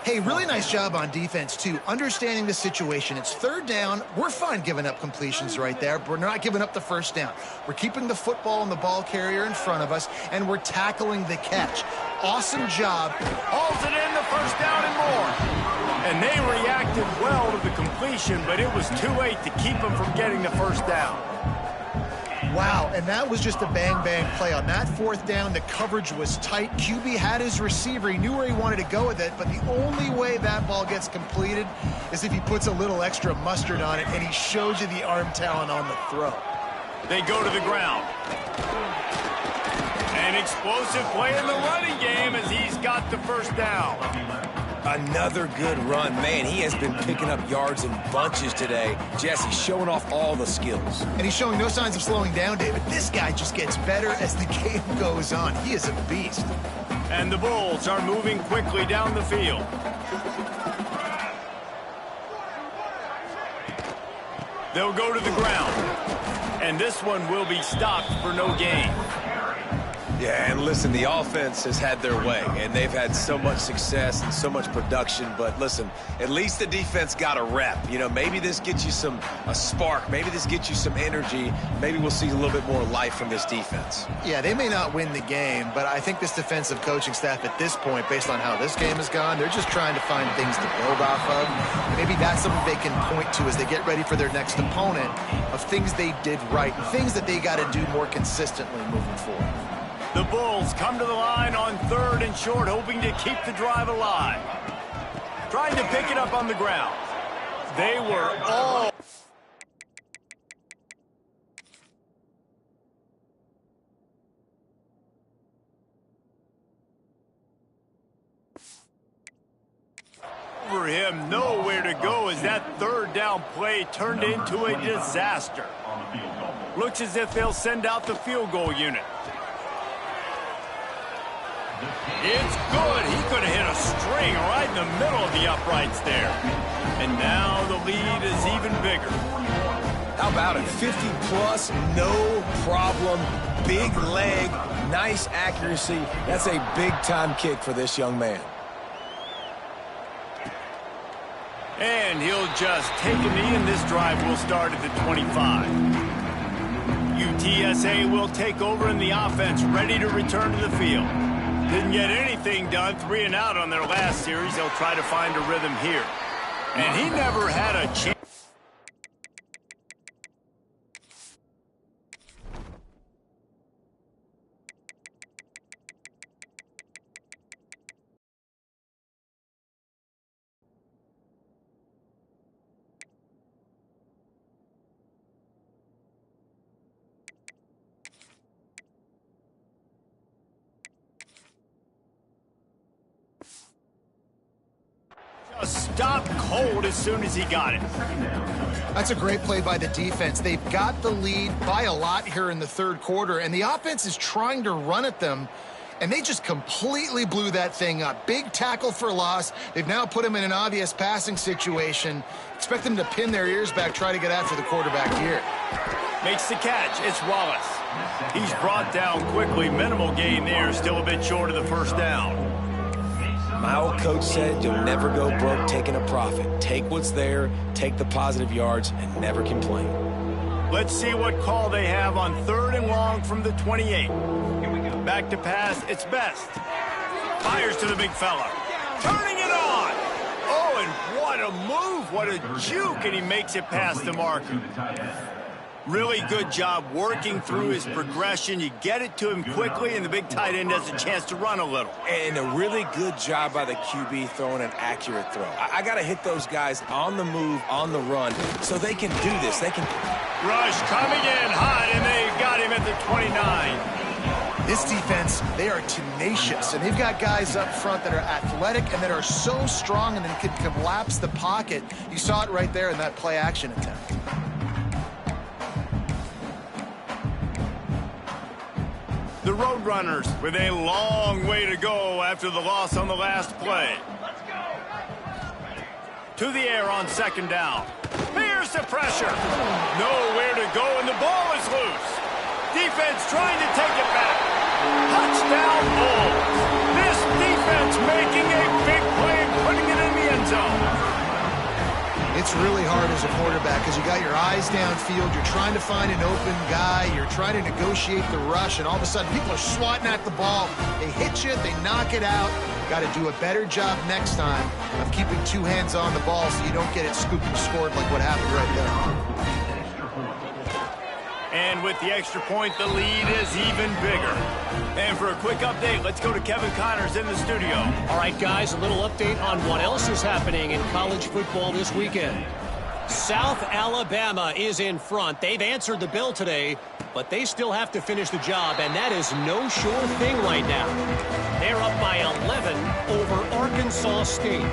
Hey, really nice job on defense, too. Understanding the situation. It's third down. We're fine giving up completions right there, but we're not giving up the first down. We're keeping the football and the ball carrier in front of us, and we're tackling the catch. Awesome job. Hauls it in, the first down and more. And they reacted well to the completion, but it was too late to keep them from getting the first down. Wow, and that was just a bang-bang play. On that fourth down, the coverage was tight. QB had his receiver. He knew where he wanted to go with it, but the only way that ball gets completed is if he puts a little extra mustard on it, and he shows you the arm talent on the throw. They go to the ground. An explosive play in the running game as he's got the first down. Another good run. Man, he has been picking up yards in bunches today. Jesse showing off all the skills. And he's showing no signs of slowing down, David. This guy just gets better as the game goes on. He is a beast. And the Bulls are moving quickly down the field. They'll go to the ground. And this one will be stopped for no gain. Yeah, and listen, the offense has had their way, and they've had so much success and so much production. But listen, at least the defense got a rep. You know, maybe this gets you a spark. Maybe this gets you some energy. Maybe we'll see a little bit more life from this defense. Yeah, they may not win the game, but I think this defensive coaching staff at this point, based on how this game has gone, they're just trying to find things to build off of. Maybe that's something they can point to as they get ready for their next opponent, of things they did right, things that they got to do more consistently moving forward. The Bulls come to the line on third and short, hoping to keep the drive alive. Trying to pick it up on the ground. They were all... for him, nowhere to go as that third down play turned into a disaster. Looks as if they'll send out the field goal unit. It's good. He could have hit a string right in the middle of the uprights there. And now the lead is even bigger. How about it? 50-plus, no problem. Big leg, nice accuracy. That's a big-time kick for this young man. And he'll just take a knee, and this drive will start at the 25. UTSA will take over in the offense, ready to return to the field. Didn't get anything done, 3 and out on their last series. They'll try to find a rhythm here. And he never had a chance. Stopped cold as soon as he got it. That's a great play by the defense. They've got the lead by a lot here in the third quarter, and the offense is trying to run at them, and they just completely blew that thing up. Big tackle for loss. They've now put him in an obvious passing situation. Expect them to pin their ears back, try to get after the quarterback here. Makes the catch. It's Wallace. He's brought down quickly. Minimal gain there. Still a bit short of the first down. My old coach said you'll never go broke taking a profit. Take what's there, take the positive yards, and never complain. Let's see what call they have on 3rd and long from the 28. Back to pass, it's Best. Fires to the big fella. Turning it on! Oh, and what a move, what a juke, and he makes it past the marker. Really good job working through his progression. You get it to him quickly, and the big tight end has a chance to run a little. And a really good job by the QB throwing an accurate throw. I got to hit those guys on the move, on the run, so they can do this. They can. Rush coming in hot, and they got him at the 29. This defense, they are tenacious, and they've got guys up front that are athletic and that are so strong and then can collapse the pocket. You saw it right there in that play-action attempt. The Roadrunners with a long way to go after the loss on the last play. To the air on 2nd down. Here's the pressure. Nowhere to go, and the ball is loose. Defense trying to take it back. Touchdown Bulls. This defense making a big play and putting it in the end zone. It's really hard as a quarterback because you got your eyes downfield. You're trying to find an open guy. You're trying to negotiate the rush, and all of a sudden people are swatting at the ball. They hit you. They knock it out. Got to do a better job next time of keeping 2 hands on the ball so you don't get it scooped and scored like what happened right there. And with the extra point, the lead is even bigger. And for a quick update, let's go to Kevin Connors in the studio. All right, guys, a little update on what else is happening in college football this weekend. South Alabama is in front. They've answered the bell today, but they still have to finish the job, and that is no sure thing right now. They're up by 11 over Arkansas State.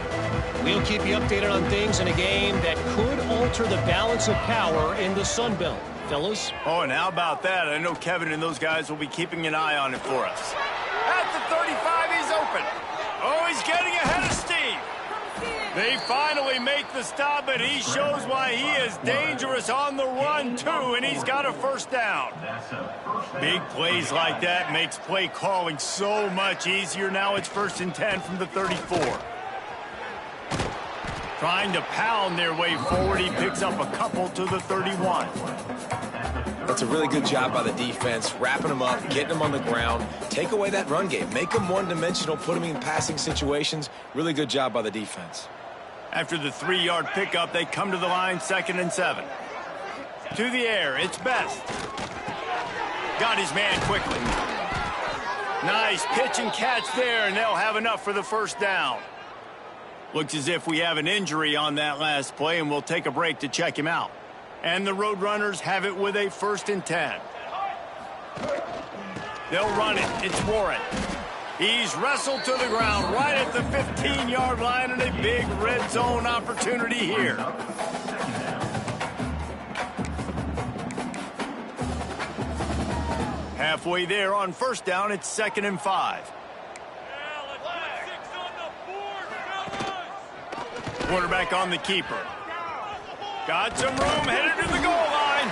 We'll keep you updated on things in a game that could alter the balance of power in the Sun Belt. Fellas? Oh, and how about that? I know Kevin and those guys will be keeping an eye on it for us. At the 35, he's open. Oh, he's getting ahead of steam. They finally make the stop, and he shows why he is dangerous on the run, too, and he's got a first down. Big plays like that makes play calling so much easier. Now it's 1st and 10 from the 34. Trying to pound their way forward. He picks up a couple to the 31. That's a really good job by the defense, wrapping them up, getting them on the ground. Take away that run game. Make them one-dimensional, put them in passing situations. Really good job by the defense. After the 3-yard pickup, they come to the line, 2nd and 7. To the air, it's Best. Got his man quickly. Nice pitch and catch there, and they'll have enough for the first down. Looks as if we have an injury on that last play, and we'll take a break to check him out. And the Roadrunners have it with a 1st and 10. They'll run it. It's Warren. He's wrestled to the ground right at the 15-yard line, and a big red zone opportunity here. Halfway there on first down, it's 2nd and 5. Quarterback on the keeper. Got some room, headed to the goal line.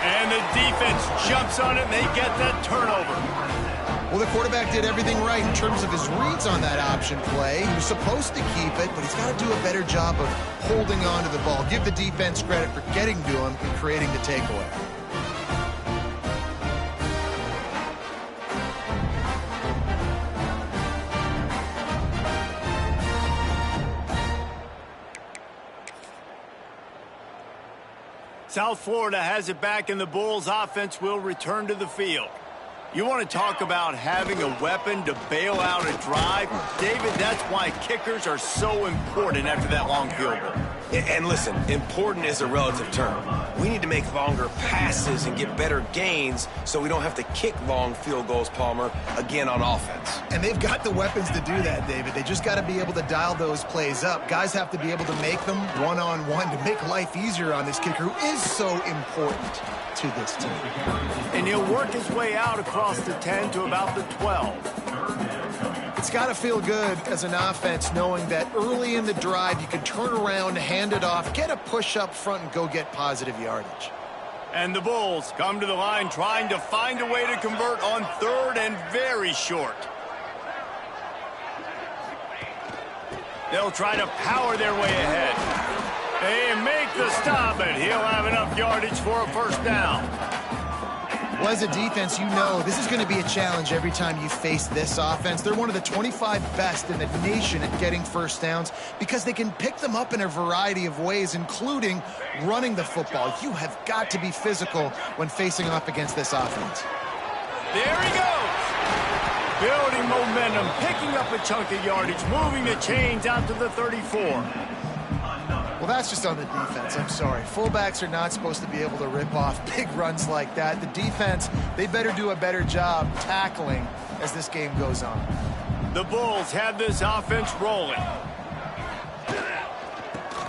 And the defense jumps on it, and they get that turnover. Well, the quarterback did everything right in terms of his reads on that option play. He was supposed to keep it, but he's got to do a better job of holding on to the ball. Give the defense credit for getting to him and creating the takeaway. South Florida has it back, and the Bulls offense will return to the field. You want to talk about having a weapon to bail out a drive? David, that's why kickers are so important after that long field goal. And listen, important is a relative term. We need to make longer passes and get better gains so we don't have to kick long field goals, Palmer, again on offense. And they've got the weapons to do that, David. They just got to be able to dial those plays up. Guys have to be able to make them one-on-one to make life easier on this kicker who is so important to this team. And he'll work his way out across the 10 to about the 12. It's got to feel good as an offense knowing that early in the drive you can turn around, hand it off, get a push up front, and go get positive yardage. And the Bulls come to the line trying to find a way to convert on 3rd and very short. They'll try to power their way ahead. They make the stop, and he'll have enough yardage for a first down. Well, as a defense, you know this is going to be a challenge every time you face this offense. They're one of the 25 best in the nation at getting first downs because they can pick them up in a variety of ways, including running the football. You have got to be physical when facing off against this offense. There he goes. Building momentum, picking up a chunk of yardage, moving the chains out to the 34. Well, that's just on the defense. I'm sorry. Fullbacks are not supposed to be able to rip off big runs like that. The defense, they better do a better job tackling as this game goes on. The Bulls have this offense rolling.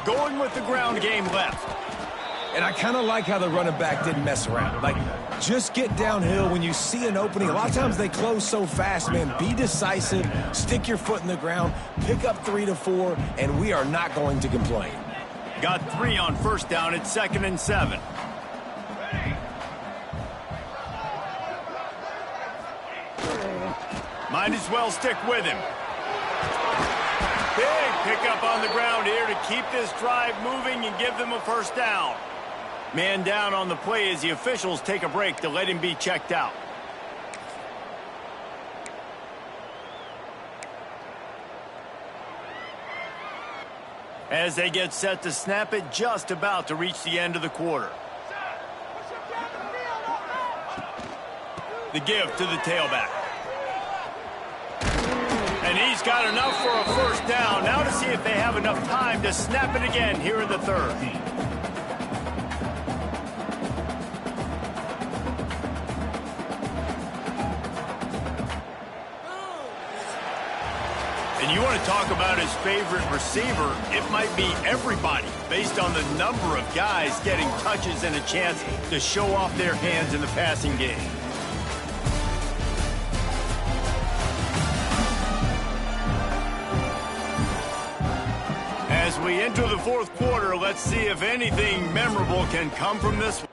Going with the ground game left. And I kind of like how the running back didn't mess around. Like, just get downhill when you see an opening. A lot of times they close so fast, man. Be decisive, stick your foot in the ground, pick up 3 to 4, and we are not going to complain. Got 3 on first down at 2nd and 7. Might as well stick with him. Big pickup on the ground here to keep this drive moving and give them a first down. Man down on the play as the officials take a break to let him be checked out. As they get set to snap it, just about to reach the end of the quarter. The give to the tailback. And he's got enough for a first down. Now to see if they have enough time to snap it again here in the 3rd. And you want to talk about his favorite receiver, it might be everybody, based on the number of guys getting touches and a chance to show off their hands in the passing game. As we enter the 4th quarter, let's see if anything memorable can come from this one.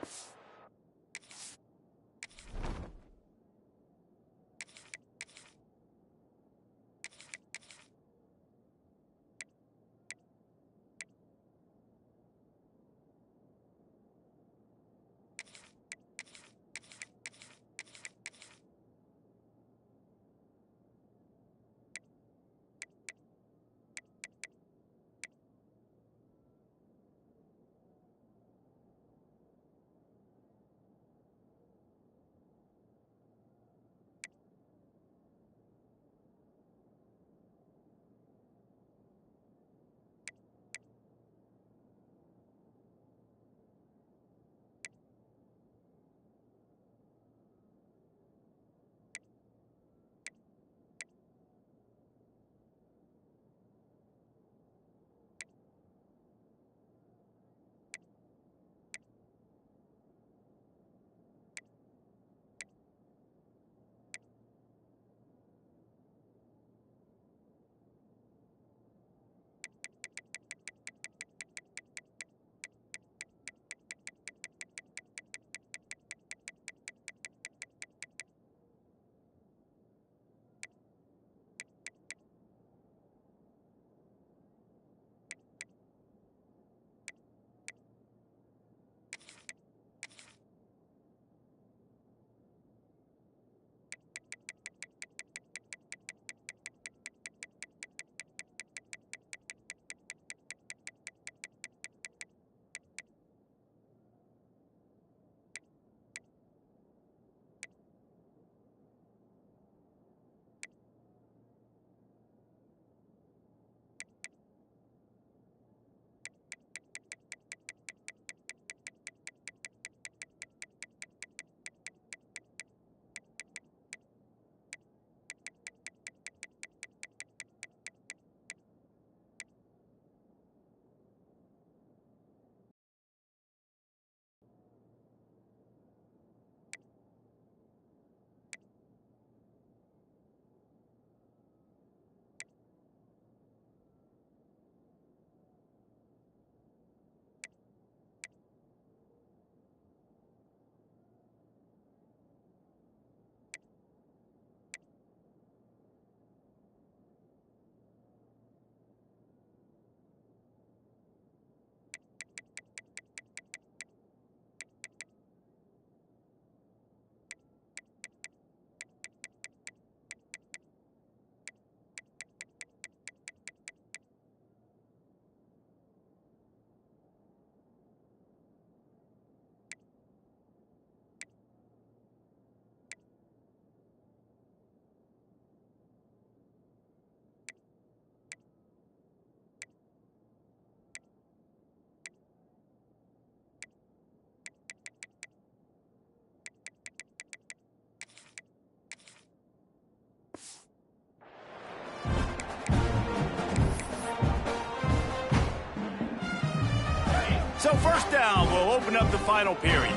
So first down will open up the final period.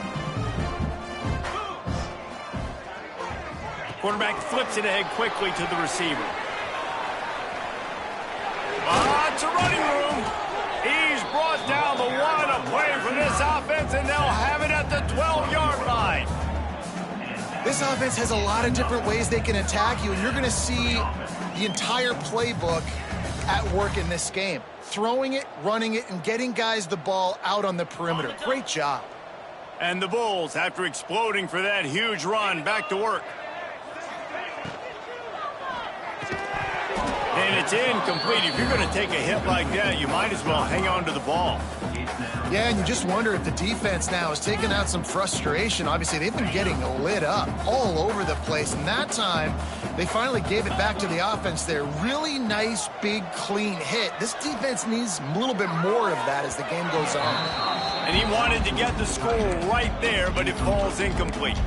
Quarterback flips it ahead quickly to the receiver. It's a running room. He's brought down the one. A play for this offense, and they'll have it at the 12-yard line. This offense has a lot of different ways they can attack you, and you're going to see the entire playbook at work in this game. Throwing it, running it, and getting guys the ball out on the perimeter. Great job. And the Bulls, after exploding for that huge run, back to work. And it's incomplete. If you're going to take a hit like that, you might as well hang on to the ball. Yeah, and you just wonder if the defense now is taking out some frustration. Obviously, they've been getting lit up all over the place. And that time, they finally gave it back to the offense there. Really nice, big, clean hit. This defense needs a little bit more of that as the game goes on. And he wanted to get the score right there, but it falls incomplete.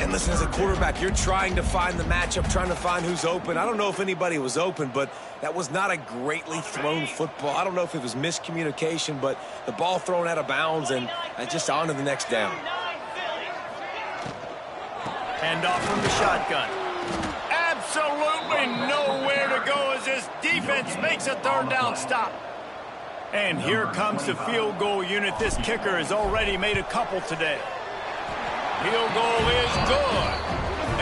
And listen, as a quarterback, you're trying to find the matchup, trying to find who's open. I don't know if anybody was open, but that was not a greatly thrown football. I don't know if it was miscommunication, but the ball thrown out of bounds and just on to the next down. Hand off from the shotgun. Absolutely nowhere to go as this defense makes a third down stop. And here comes the field goal unit. This kicker has already made a couple today. Field goal is good.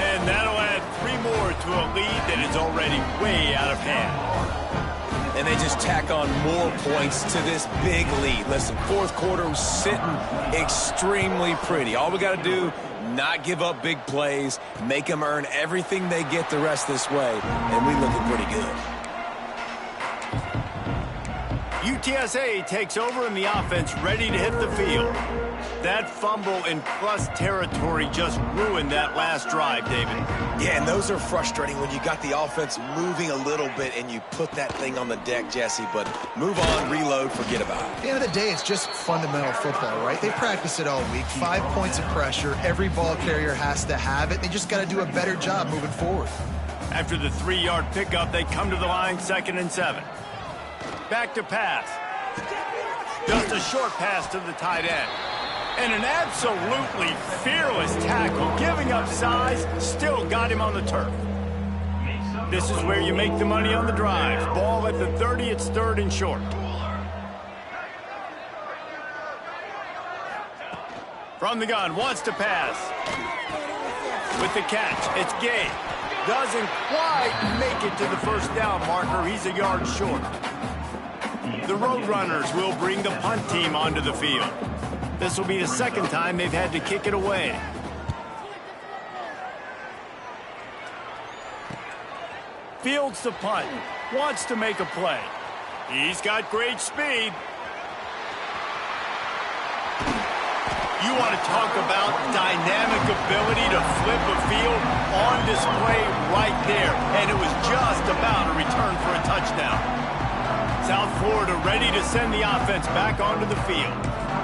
And that'll add 3 more to a lead that is already way out of hand. And they just tack on more points to this big lead. Listen, fourth quarter was sitting extremely pretty. All we got to do, not give up big plays, make them earn everything they get the rest this way, and we looking pretty good. UTSA takes over in the offense, ready to hit the field. That fumble in plus territory just ruined that last drive, David. Yeah, and those are frustrating when you got the offense moving a little bit and you put that thing on the deck, Jesse. But move on, reload, forget about it. At the end of the day, it's just fundamental football, right? They practice it all week. 5 points of pressure. Every ball carrier has to have it. They just got to do a better job moving forward. After the 3-yard pickup, they come to the line, 2nd and 7. Back to pass. Just a short pass to the tight end. And an absolutely fearless tackle, giving up size, still got him on the turf. This is where you make the money on the drives. Ball at the 30, it's 3rd and short. From the gun, wants to pass. With the catch, it's Gay. Doesn't quite make it to the first down marker. He's a yard short. The Roadrunners will bring the punt team onto the field. This will be the 2nd time they've had to kick it away. Fields the punt. Wants to make a play. He's got great speed. You want to talk about dynamic ability to flip a field on display right there. And it was just about a return for a touchdown. South Florida ready to send the offense back onto the field.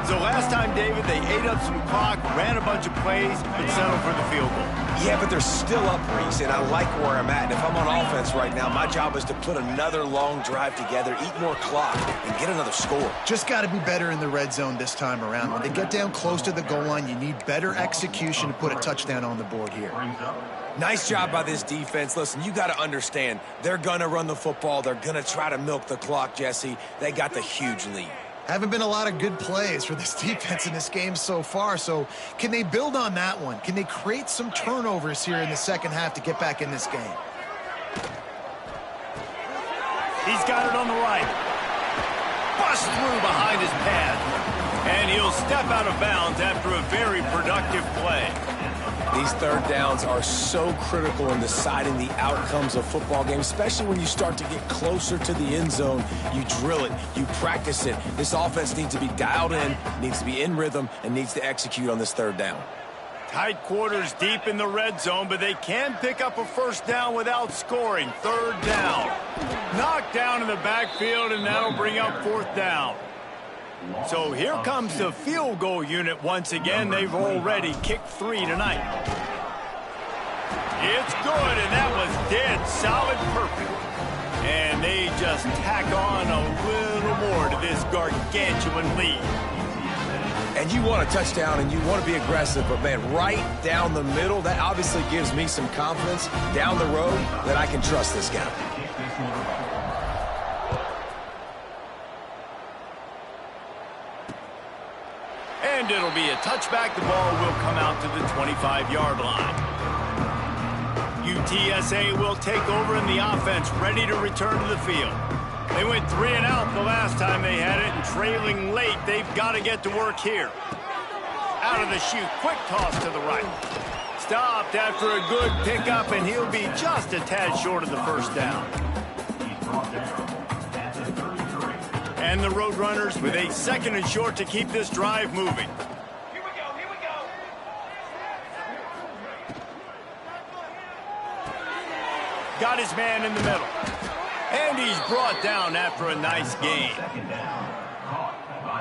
So last time, David, they ate up some clock, ran a bunch of plays, but settled for the field goal. Yeah, but they're still up, Reese, and I like where I'm at. And if I'm on offense right now, my job is to put another long drive together, eat more clock, and get another score. Just got to be better in the red zone this time around. When they get down close to the goal line, you need better execution to put a touchdown on the board here. Nice job by this defense. Listen, you got to understand, they're going to run the football. They're going to try to milk the clock, Jesse. They got the huge lead. Haven't been a lot of good plays for this defense in this game so far, so can they build on that one? Can they create some turnovers here in the second half to get back in this game? He's got it on the right. Bust through behind his pad. And he'll step out of bounds after a very productive play. These third downs are so critical in deciding the outcomes of football games, especially when you start to get closer to the end zone. You drill it, you practice it. This offense needs to be dialed in, needs to be in rhythm, and needs to execute on this third down. Tight quarters deep in the red zone, but they can pick up a first down without scoring. 3rd down. Knocked down in the backfield, and that'll bring up 4th down. So here comes the field goal unit once again. They've already kicked 3 tonight. It's good, and that was dead solid perfect. And they just tack on a little more to this gargantuan lead. And you want a touchdown and you want to be aggressive, but, man, right down the middle, that obviously gives me some confidence down the road that I can trust this guy. And it'll be a touchback. The ball will come out to the 25-yard line. UTSA will take over in the offense, ready to return to the field. They went 3 and out the last time they had it, and trailing late, they've got to get to work here. Out of the chute, quick toss to the right. Stopped after a good pickup, and he'll be just a tad short of the first down. And the Roadrunners with a 2nd and short to keep this drive moving. Here we go, here we go. Got his man in the middle. And he's brought down after a nice gain.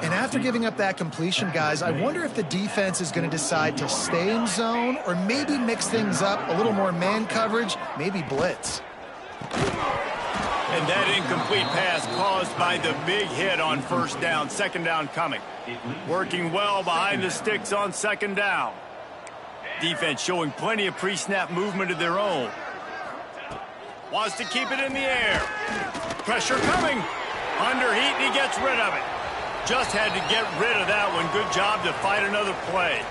And after giving up that completion, guys, I wonder if the defense is going to decide to stay in zone or maybe mix things up, a little more man coverage, maybe blitz. And that incomplete pass caused by the big hit on first down. 2nd down coming. Working well behind the sticks on 2nd down. Defense showing plenty of pre-snap movement of their own. Wants to keep it in the air. Pressure coming. Underheat, and he gets rid of it. Just had to get rid of that one. Good job to fight another play.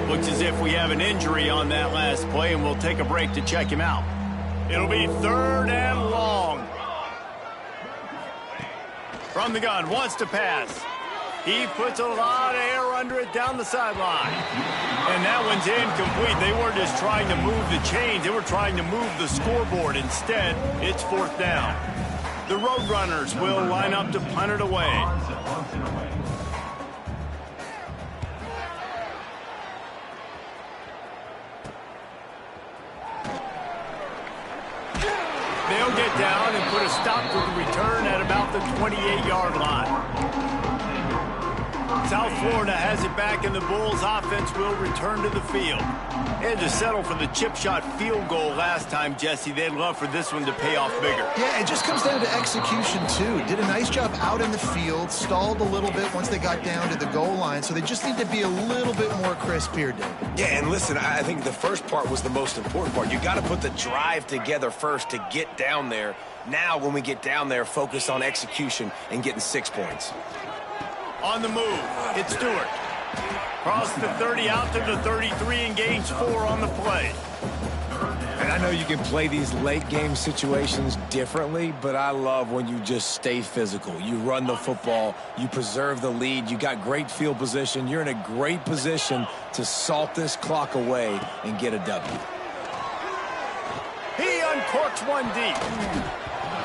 Looks as if we have an injury on that last play, and we'll take a break to check him out. It'll be 3rd and long. From the gun, wants to pass. He puts a lot of air under it down the sideline. And that one's incomplete. They weren't just trying to move the chains. They were trying to move the scoreboard. Instead, it's 4th down. The Roadrunners will line up to punt it away. They'll get down and put a stop to the return at about the 28-yard line. South Florida has it back, and the Bulls offense will return to the field. They had to settle for the chip shot field goal last time, Jesse. They'd love for this one to pay off bigger. Yeah, it just comes down to execution, too. Did a nice job out in the field, stalled a little bit once they got down to the goal line, so they just need to be a little bit more crisp here, Dave. Yeah, and listen, I think the first part was the most important part. You got to put the drive together first to get down there. Now, when we get down there, focus on execution and getting 6 points. On the move, it's Stewart. Cross the 30 out to the 33 and gains 4 on the play. And I know you can play these late game situations differently, but I love when you just stay physical. You run the football, you preserve the lead, you got great field position. You're in a great position to salt this clock away and get a W. He uncorks one deep.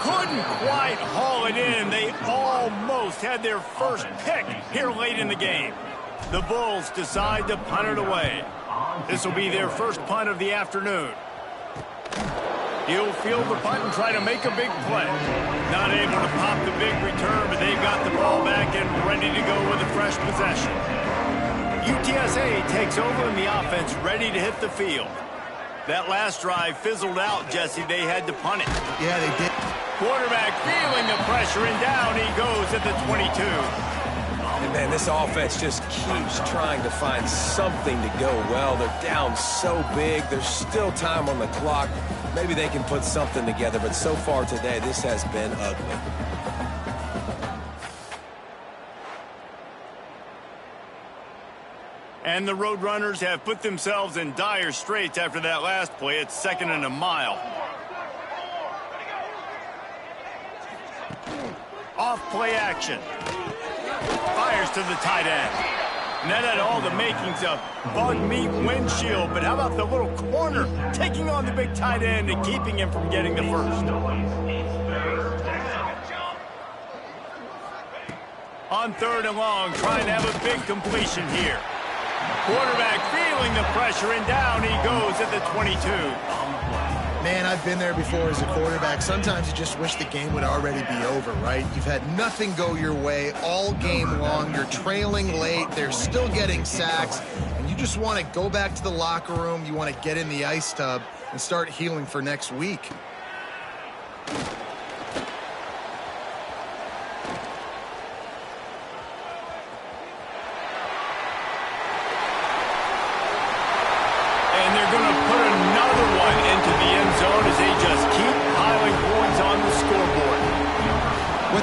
Couldn't quite haul it in. They almost had their first pick here late in the game. The Bulls decide to punt it away. This will be their first punt of the afternoon. He'll field the punt and try to make a big play. Not able to pop the big return, but they've got the ball back and ready to go with a fresh possession. UTSA takes over in the offense, ready to hit the field. That last drive fizzled out, Jesse. They had to punt it. Yeah, they did. Quarterback feeling the pressure, and down he goes at the 22. And, man, this offense just keeps trying to find something to go well. They're down so big. There's still time on the clock. Maybe they can put something together, but so far today, this has been ugly. And the Roadrunners have put themselves in dire straits after that last play. It's 2nd and a mile. Off play action. Fires to the tight end. And that had all the makings of bug meat windshield, but how about the little corner taking on the big tight end and keeping him from getting the first? On 3rd and long, trying to have a big completion here. Quarterback feeling the pressure, and down he goes at the 22. Man, I've been there before as a quarterback. Sometimes you just wish the game would already be over, right? You've had nothing go your way all game long. You're trailing late. They're still getting sacks. And you just want to go back to the locker room. You want to get in the ice tub and start healing for next week.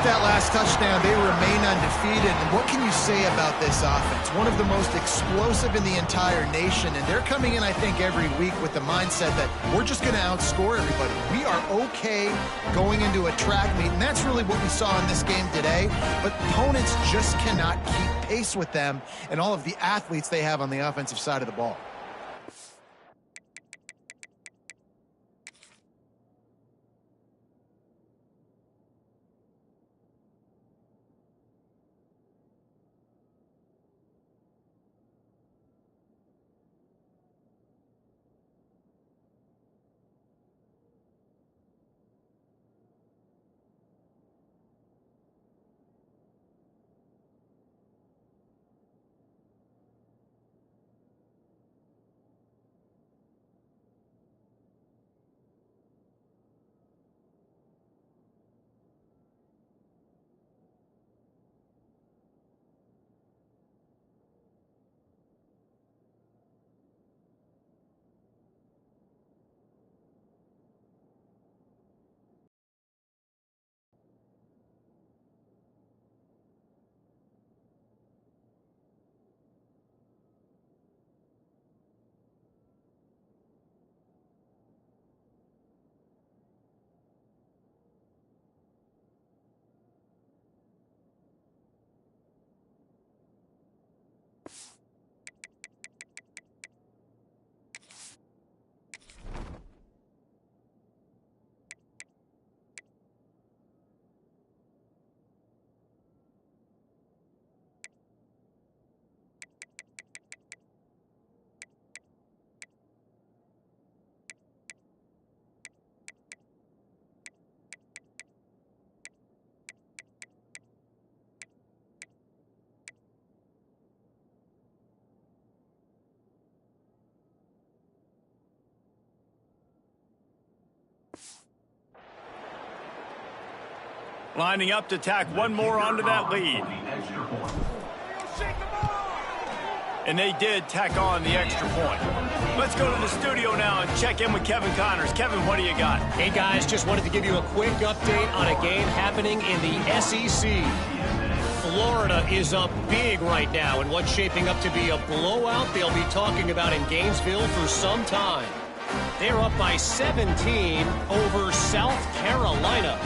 that last touchdown, they remain undefeated. And what can you say about this offense? One of the most explosive in the entire nation. And they're coming in, I think, every week with the mindset that we're just going to outscore everybody. We are okay going into a track meet. And that's really what we saw in this game today. But opponents just cannot keep pace with them and all of the athletes they have on the offensive side of the ball. Lining up to tack one more onto that lead. And they did tack on the extra point. Let's go to the studio now and check in with Kevin Connors. Kevin, what do you got? Hey, guys, just wanted to give you a quick update on a game happening in the SEC. Florida is up big right now in what's shaping up to be a blowout they'll be talking about in Gainesville for some time. They're up by 17 over South Carolina.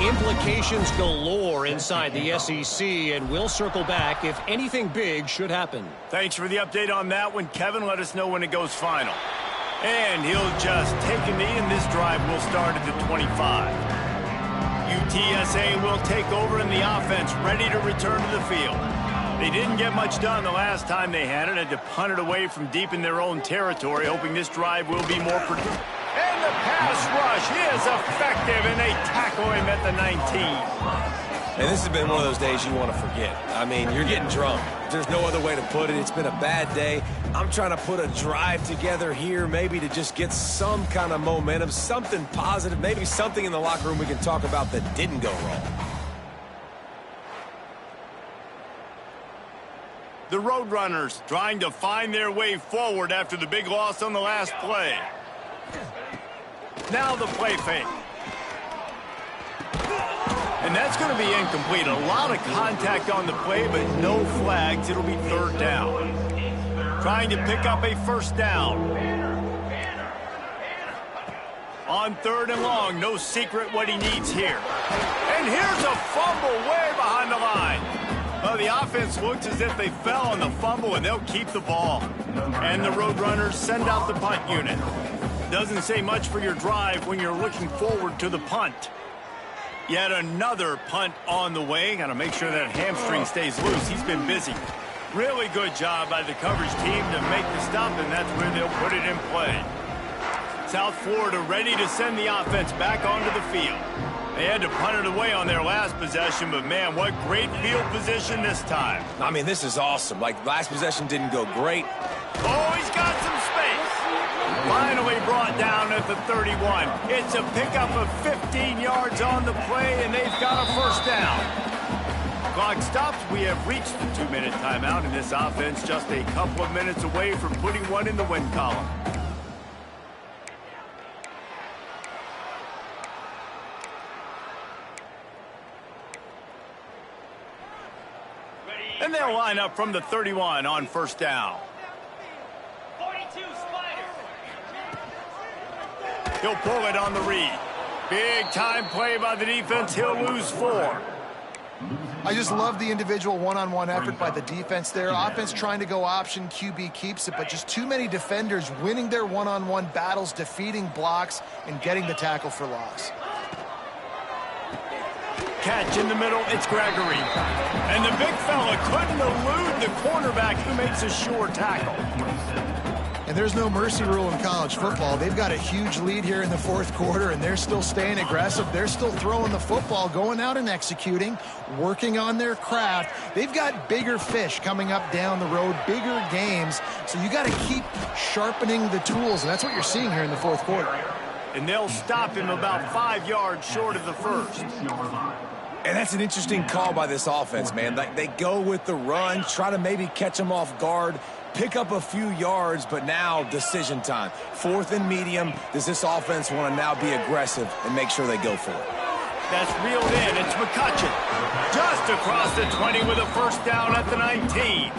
Implications galore inside the SEC, and we'll circle back if anything big should happen. Thanks for the update on that one, Kevin. Let us know when it goes final. And he'll just take a knee, and this drive will start at the 25. UTSA will take over in the offense, ready to return to the field. They didn't get much done the last time they had it, had to punt it away from deep in their own territory, hoping this drive will be more productive. And the pass rush is effective, and they tackle him at the 19. And this has been one of those days you want to forget. I mean, you're getting drunk. There's no other way to put it. It's been a bad day. I'm trying to put a drive together here, maybe to just get some kind of momentum, something positive, maybe something in the locker room we can talk about that didn't go wrong. The Roadrunners trying to find their way forward after the big loss on the last play. Now the play fake. And that's going to be incomplete. A lot of contact on the play, but no flags. It'll be third down. Trying to pick up a first down. On third and long, no secret what he needs here. And here's a fumble way behind the line. Well, the offense looks as if they fell on the fumble, and they'll keep the ball. And the Roadrunners send out the punt unit. Doesn't say much for your drive when you're looking forward to the punt. Yet another punt on the way. Got to make sure that hamstring stays loose. He's been busy. Really good job by the coverage team to make the stop, and that's where they'll put it in play. South Florida ready to send the offense back onto the field. They had to punt it away on their last possession, but man, what great field position this time. I mean, this is awesome. Like, last possession didn't go great. Oh, he's got some space. Finally brought down at the 31. It's a pickup of 15 yards on the play, and they've got a first down. Clock stops. We have reached the 2-minute timeout, and this offense just a couple of minutes away from putting one in the win column. And they'll line up from the 31 on first down. 42 Spiders. He'll pull it on the read. Big time play by the defense. He'll lose 4. I just love the individual one-on-one effort by the defense there. Offense trying to go option, QB keeps it, but just too many defenders winning their one-on-one battles, defeating blocks, and getting the tackle for loss. Catch in the middle, it's Gregory. And the big fella couldn't elude the cornerback who makes a sure tackle. And there's no mercy rule in college football. They've got a huge lead here in the fourth quarter, and they're still staying aggressive. They're still throwing the football, going out and executing, working on their craft. They've got bigger fish coming up down the road, bigger games. So you got to keep sharpening the tools, and that's what you're seeing here in the fourth quarter. And they'll stop him about 5 yards short of the first. And that's an interesting call by this offense, man. Like, they go with the run, try to maybe catch them off guard, pick up a few yards, but now decision time. 4th and medium. Does this offense want to now be aggressive and make sure they go for it? That's reeled in. It's McCutcheon. Just across the 20 with a first down at the 19.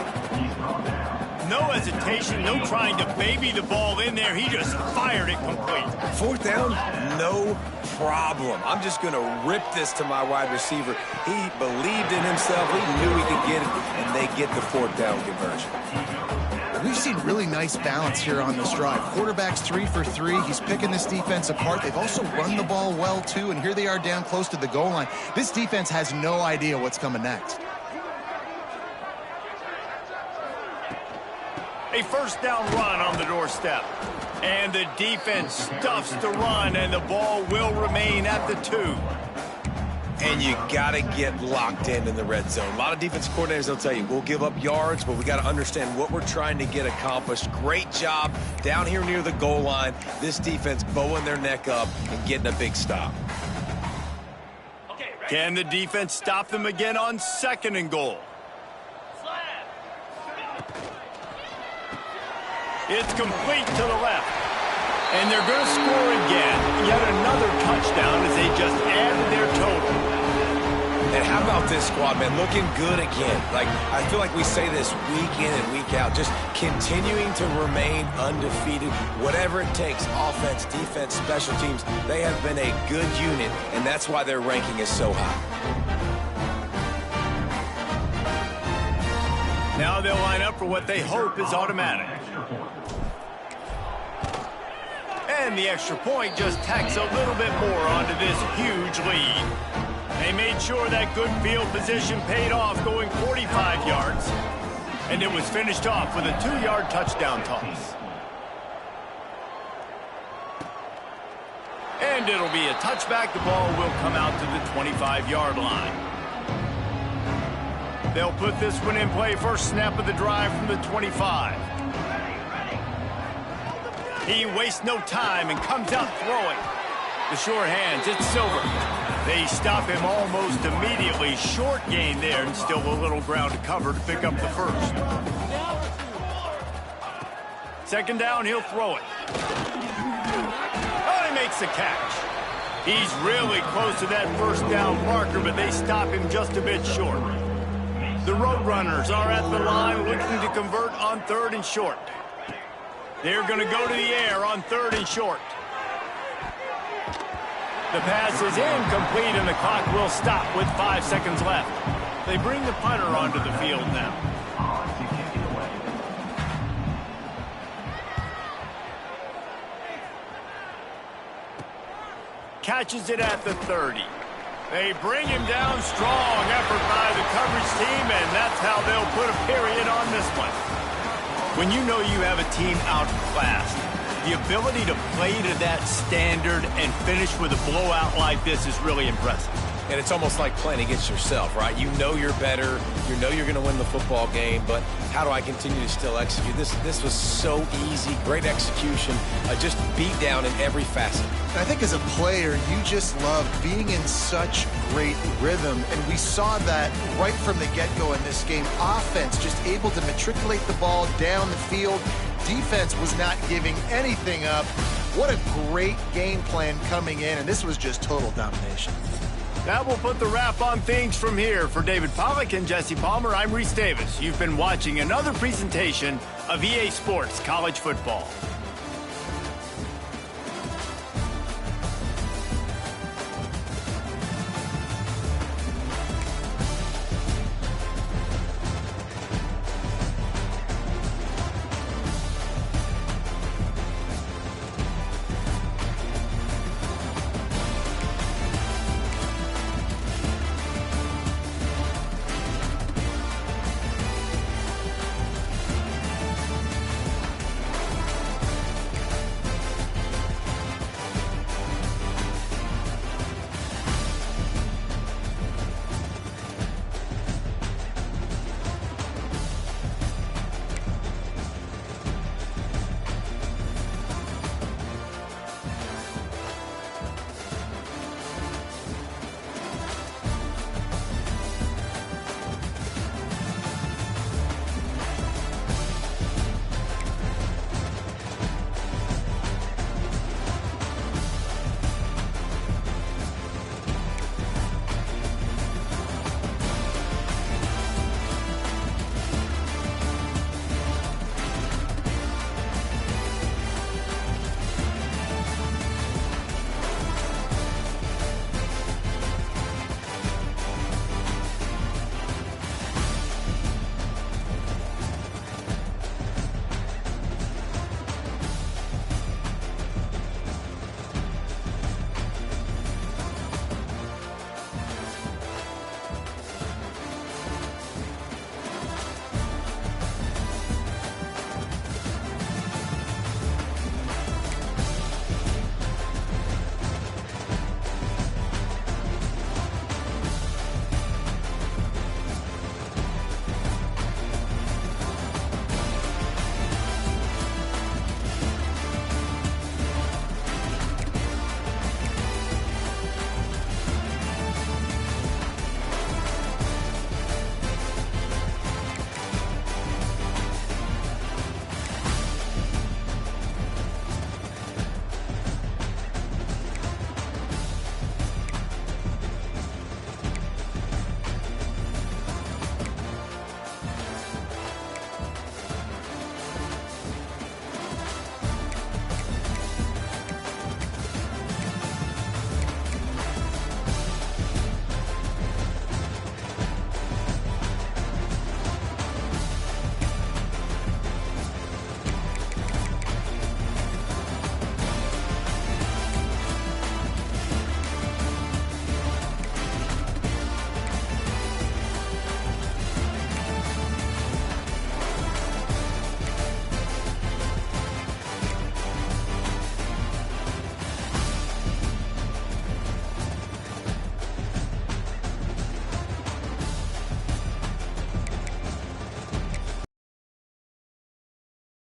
No hesitation, no trying to baby the ball in there. He just fired it complete. 4th down, no problem. I'm just going to rip this to my wide receiver. He believed in himself. He knew he could get it, and they get the 4th down conversion. We've seen really nice balance here on this drive. Quarterback's 3 for 3. He's picking this defense apart. They've also run the ball well, too, and here they are down close to the goal line. This defense has no idea what's coming next. A first down run on the doorstep. And the defense stuffs the run, and the ball will remain at the 2. And you got to get locked in the red zone. A lot of defense coordinators, they'll tell you, we'll give up yards, but we got to understand what we're trying to get accomplished. Great job down here near the goal line. This defense bowing their neck up and getting a big stop. Can the defense stop them again on 2nd and goal? It's complete to the left. And they're going to score again. Yet another touchdown as they just added their total. And how about this squad, man? Looking good again. Like, I feel like we say this week in and week out. Just continuing to remain undefeated. Whatever it takes, offense, defense, special teams, they have been a good unit, and that's why their ranking is so high. Now they'll line up for what they hope is automatic. And the extra point just tacks a little bit more onto this huge lead. They made sure that good field position paid off, going 45 yards. And it was finished off with a 2-yard touchdown toss. And it'll be a touchback. The ball will come out to the 25-yard line. They'll put this one in play. First snap of the drive from the 25. He wastes no time and comes out throwing. The sure hands, it's Silver. They stop him almost immediately. Short gain there, and still a little ground to cover to pick up the first. 2nd down, he'll throw it. Oh, he makes the catch. He's really close to that first down marker, but they stop him just a bit short. The Roadrunners are at the line looking to convert on 3rd and short. They're going to go to the air on 3rd and short. The pass is incomplete, and the clock will stop with 5 seconds left. They bring the punter onto the field now. Catches it at the 30. They bring him down. Strong effort by the coverage team, and that's how they'll put a period on this one. When you know you have a team outclassed, the ability to play to that standard and finish with a blowout like this is really impressive. And it's almost like playing against yourself, right? You know you're better. You know you're going to win the football game, but how do I continue to still execute? This was so easy. Great execution. Just beat down in every facet. And I think as a player, you just love being in such great rhythm. And we saw that right from the get-go in this game. Offense just able to matriculate the ball down the field. Defense was not giving anything up. What a great game plan coming in, and this was just total domination. That will put the wrap on things from here. For David Pollack and Jesse Palmer, I'm Reese Davis. You've been watching another presentation of EA Sports College Football.